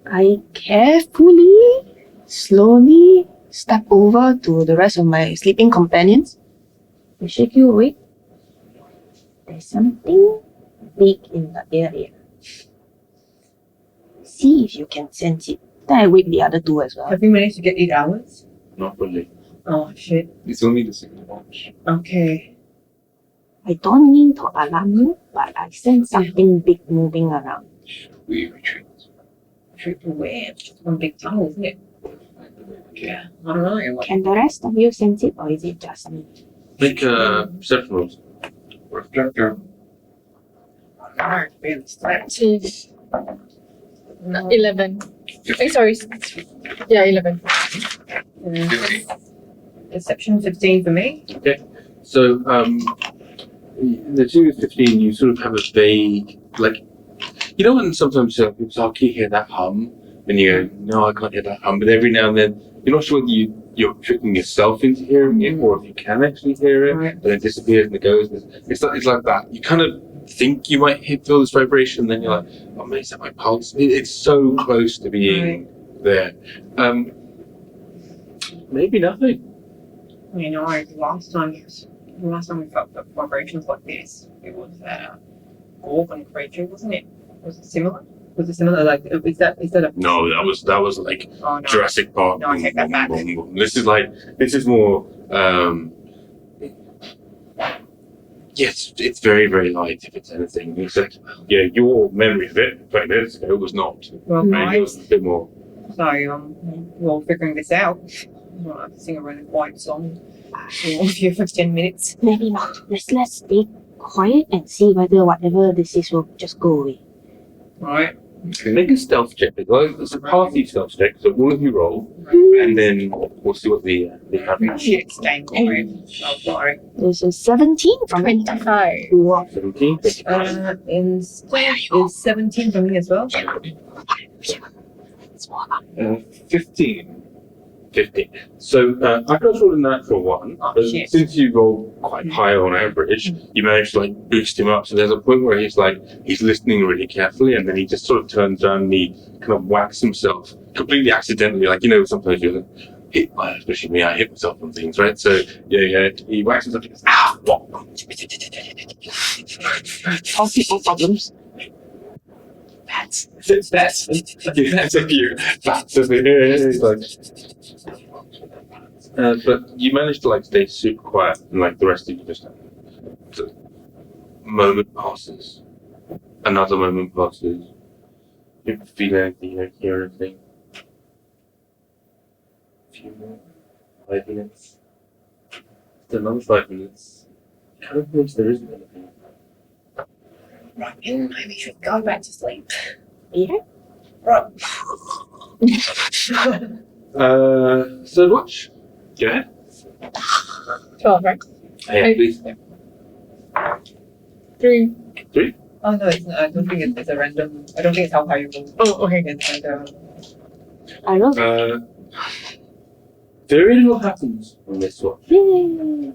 Speaker 2: I carefully, slowly step over to the rest of my sleeping companions. I shake you awake. There's something big in the area. See if you can sense it.
Speaker 7: Then I wake the other two as well.
Speaker 4: Have you managed to get 8 hours?
Speaker 6: Not fully.
Speaker 4: Oh shit.
Speaker 3: It's only the second watch.
Speaker 4: Okay.
Speaker 7: I don't mean to alarm you, but I sense something big moving around.
Speaker 3: We retreat.
Speaker 4: Trip to where? Just one big tunnel, isn't it? Yeah. I don't know.
Speaker 7: Can the rest of you sense it, or is it just me?
Speaker 6: Make perception rolls.
Speaker 3: Reflector.
Speaker 4: I really stretch.
Speaker 5: 11. Sorry. Yeah, 11.
Speaker 4: Perception 15 for me.
Speaker 6: So, the 2 to 15, you sort of have a vague, like, you know when sometimes people say, oh, can you hear that hum? And you go, no, I can't hear that hum. But every now and then, you're not sure whether you're tricking yourself into hearing it or if you can actually hear it,
Speaker 4: Right.
Speaker 6: and it disappears and it goes. It's like that. You kind of think you might feel this vibration, and then you're like, oh, man, is that my pulse? It's so close to being there. Maybe nothing.
Speaker 4: You know, last time we felt the vibrations like this, it was a Gorgon creature, wasn't it? Was it similar? Like, is that a...
Speaker 6: No, that was like
Speaker 4: Oh, no.
Speaker 6: Jurassic Park.
Speaker 4: No, I take that back.
Speaker 6: This is more. Yes, it's very, very light. If it's anything, it's like, yeah, your memory of it 20 minutes ago was not.
Speaker 4: Well,
Speaker 6: Right? It was a bit more.
Speaker 4: So, while figuring this out, I have to sing a really quiet song for you for 10 minutes.
Speaker 7: Maybe not. Let's stay quiet and see whether whatever this is will just go away.
Speaker 4: Right?
Speaker 6: Make a stealth check. It's a party stealth check, so all of you roll, and then we'll see what the average.
Speaker 4: Shit, staying quiet. Oh, sorry.
Speaker 7: There's a 17 from me.
Speaker 5: 25.
Speaker 6: 17.
Speaker 4: Is 17 for me as well?
Speaker 3: 15.
Speaker 6: 15. So I got rolled a natural one,
Speaker 4: Oh,
Speaker 6: but
Speaker 4: shit.
Speaker 6: since you rolled quite high on average, you managed to like boost him up. So there's a point where he's listening really carefully, and then he just sort of turns around and he kind of whacks himself completely accidentally. Like, you know, sometimes you hit, especially me, I hit myself on things, right? So yeah, he whacks himself. He goes, ah, what?
Speaker 7: All people problems.
Speaker 6: That's a cute. It's like, but you managed to like stay super quiet, and like the rest of you just the moment passes, another moment passes. You don't feel anything, you don't hear anything. A few more, 5 minutes. Still another 5 minutes. Kind of thinks there isn't anything.
Speaker 4: Right, maybe we should go back to sleep.
Speaker 7: Yeah.
Speaker 4: Right.
Speaker 6: Third watch. Go ahead.
Speaker 5: 12, right?
Speaker 6: Yeah, please.
Speaker 5: 3.
Speaker 4: Oh no, it's not, I don't think it's a random. I don't think it's how high you roll.
Speaker 5: Oh, okay.
Speaker 4: It's like
Speaker 7: I know.
Speaker 6: Very little happens on this one.
Speaker 7: Yay.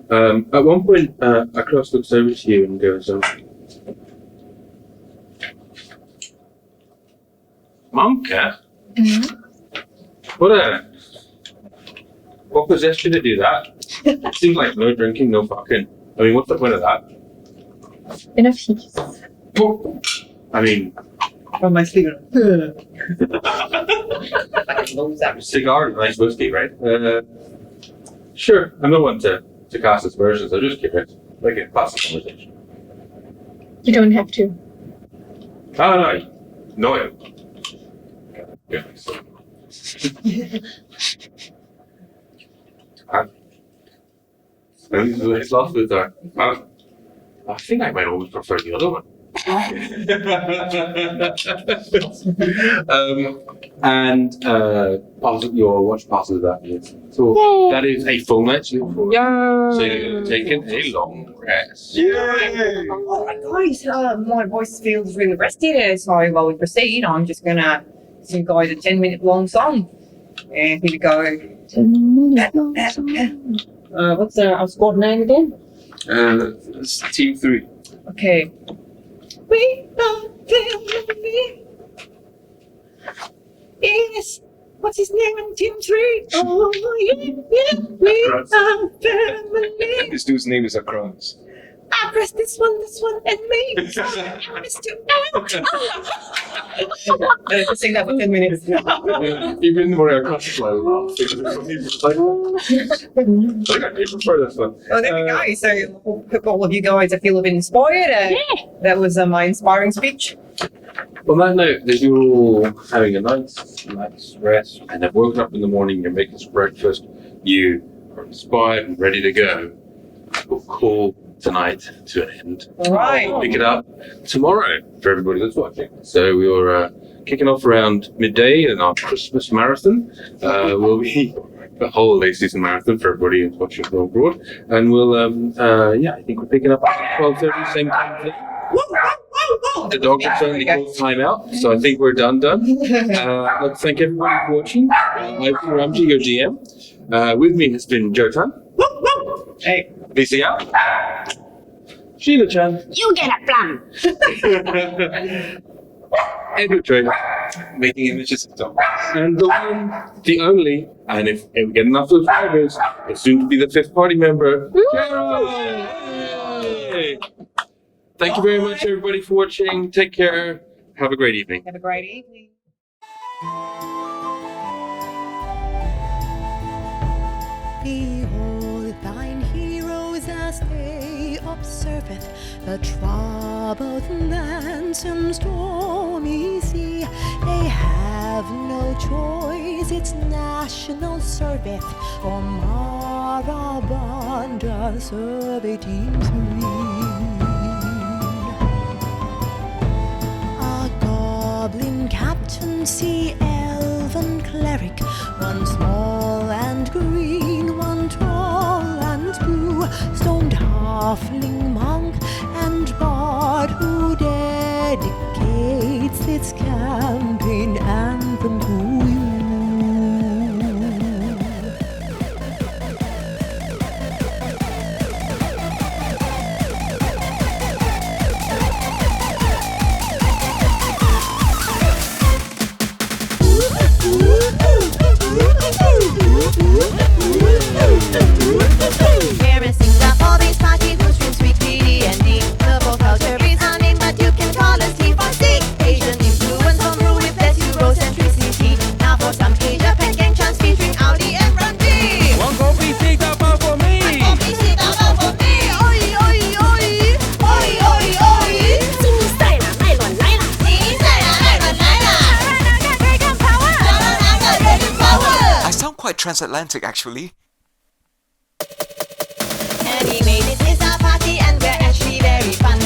Speaker 6: At one point, Akras looks over to you and goes, Monka? What possessed you to do that? Seems like no drinking, no fucking. I mean, what's the point of that?
Speaker 5: Enough heat.
Speaker 6: I mean,
Speaker 4: from my cigarette.
Speaker 6: cigar, nice whiskey, right? Sure, I'm not one to cast aspersions, I'm just curious. Like a classic conversation.
Speaker 5: You don't have to.
Speaker 6: Oh, no. Yeah. His last words are, I think I might always prefer the other one. Your watch passes that. Yes. So
Speaker 7: Yay.
Speaker 6: that is a full night's sleep for you.
Speaker 5: Yeah.
Speaker 6: So you're taking a long rest.
Speaker 4: Alright guys, my voice feels really resty there, so while we proceed, I'm just gonna sing guys a 10-minute long song. And here we go.
Speaker 7: 10 minutes long.
Speaker 4: What's our squad name again?
Speaker 3: It's Team 3.
Speaker 4: Okay. We are family. Yes. What's his name in Team 3? Oh, yeah. We are family.
Speaker 3: This dude's name is Akras.
Speaker 4: I press this one, and me. I missed you. Just saying that for 10 minutes.
Speaker 6: Even in the morning, I can't slow laugh. I prefer this one.
Speaker 4: Oh, there we go. So, hope all of you guys are feeling inspired. That was my inspiring speech.
Speaker 1: On that note, that you're all having a nice rest, and have woken up in the morning, you're making some breakfast, you are inspired and ready to go. We'll call tonight to an end.
Speaker 4: Right.
Speaker 1: Pick it up tomorrow for everybody that's watching. So we were kicking off around midday in our Christmas marathon. Will be a holiday season marathon for everybody who's watching from abroad. And we'll, I think we're picking up at 12:30, same time today. The dog has certainly called time out, so I think we're done. I'd like to thank everybody for watching. I've been Ramji, your GM. With me has been Joe Tan.
Speaker 4: Hey.
Speaker 1: BC out. Sheena Chan.
Speaker 2: You get a plan.
Speaker 1: Edward Choy. Making images of dogs. And the one, the only, and if we get enough subscribers, it's soon to be the fifth party member, Carol! Yay! Thank you very much, everybody, for watching. Take care. Have a great evening.
Speaker 4: Have a great evening.
Speaker 8: Behold thine heroes as they observeth the troubled lands and stormy sea. They have no choice, it's national service for Marabanda Survey Team 3. Goblin captaincy, elven cleric, one small and green, one tall and blue, stoned halfling monk and bard who dedicates its campaign anthem to you.
Speaker 9: Here in Singapore, these party who stream sweet TD&D. The full culture is our name, but you can call us T4C. Asian influence from rule with less Eurocentricity. Now for some Asia Pen gang chants featuring Audi and Randy.
Speaker 1: One coffee, Sihir Tabak for me!
Speaker 9: Coffee Sihir Tabak for me. Oi, oi, oi. Oi, oi, oi. 新赛啦，爱乱来啦。新赛啦，爱乱来啦。Dragon power. Dragon power.
Speaker 10: I sound quite transatlantic, actually.
Speaker 9: Animated is our party and we're actually very fun.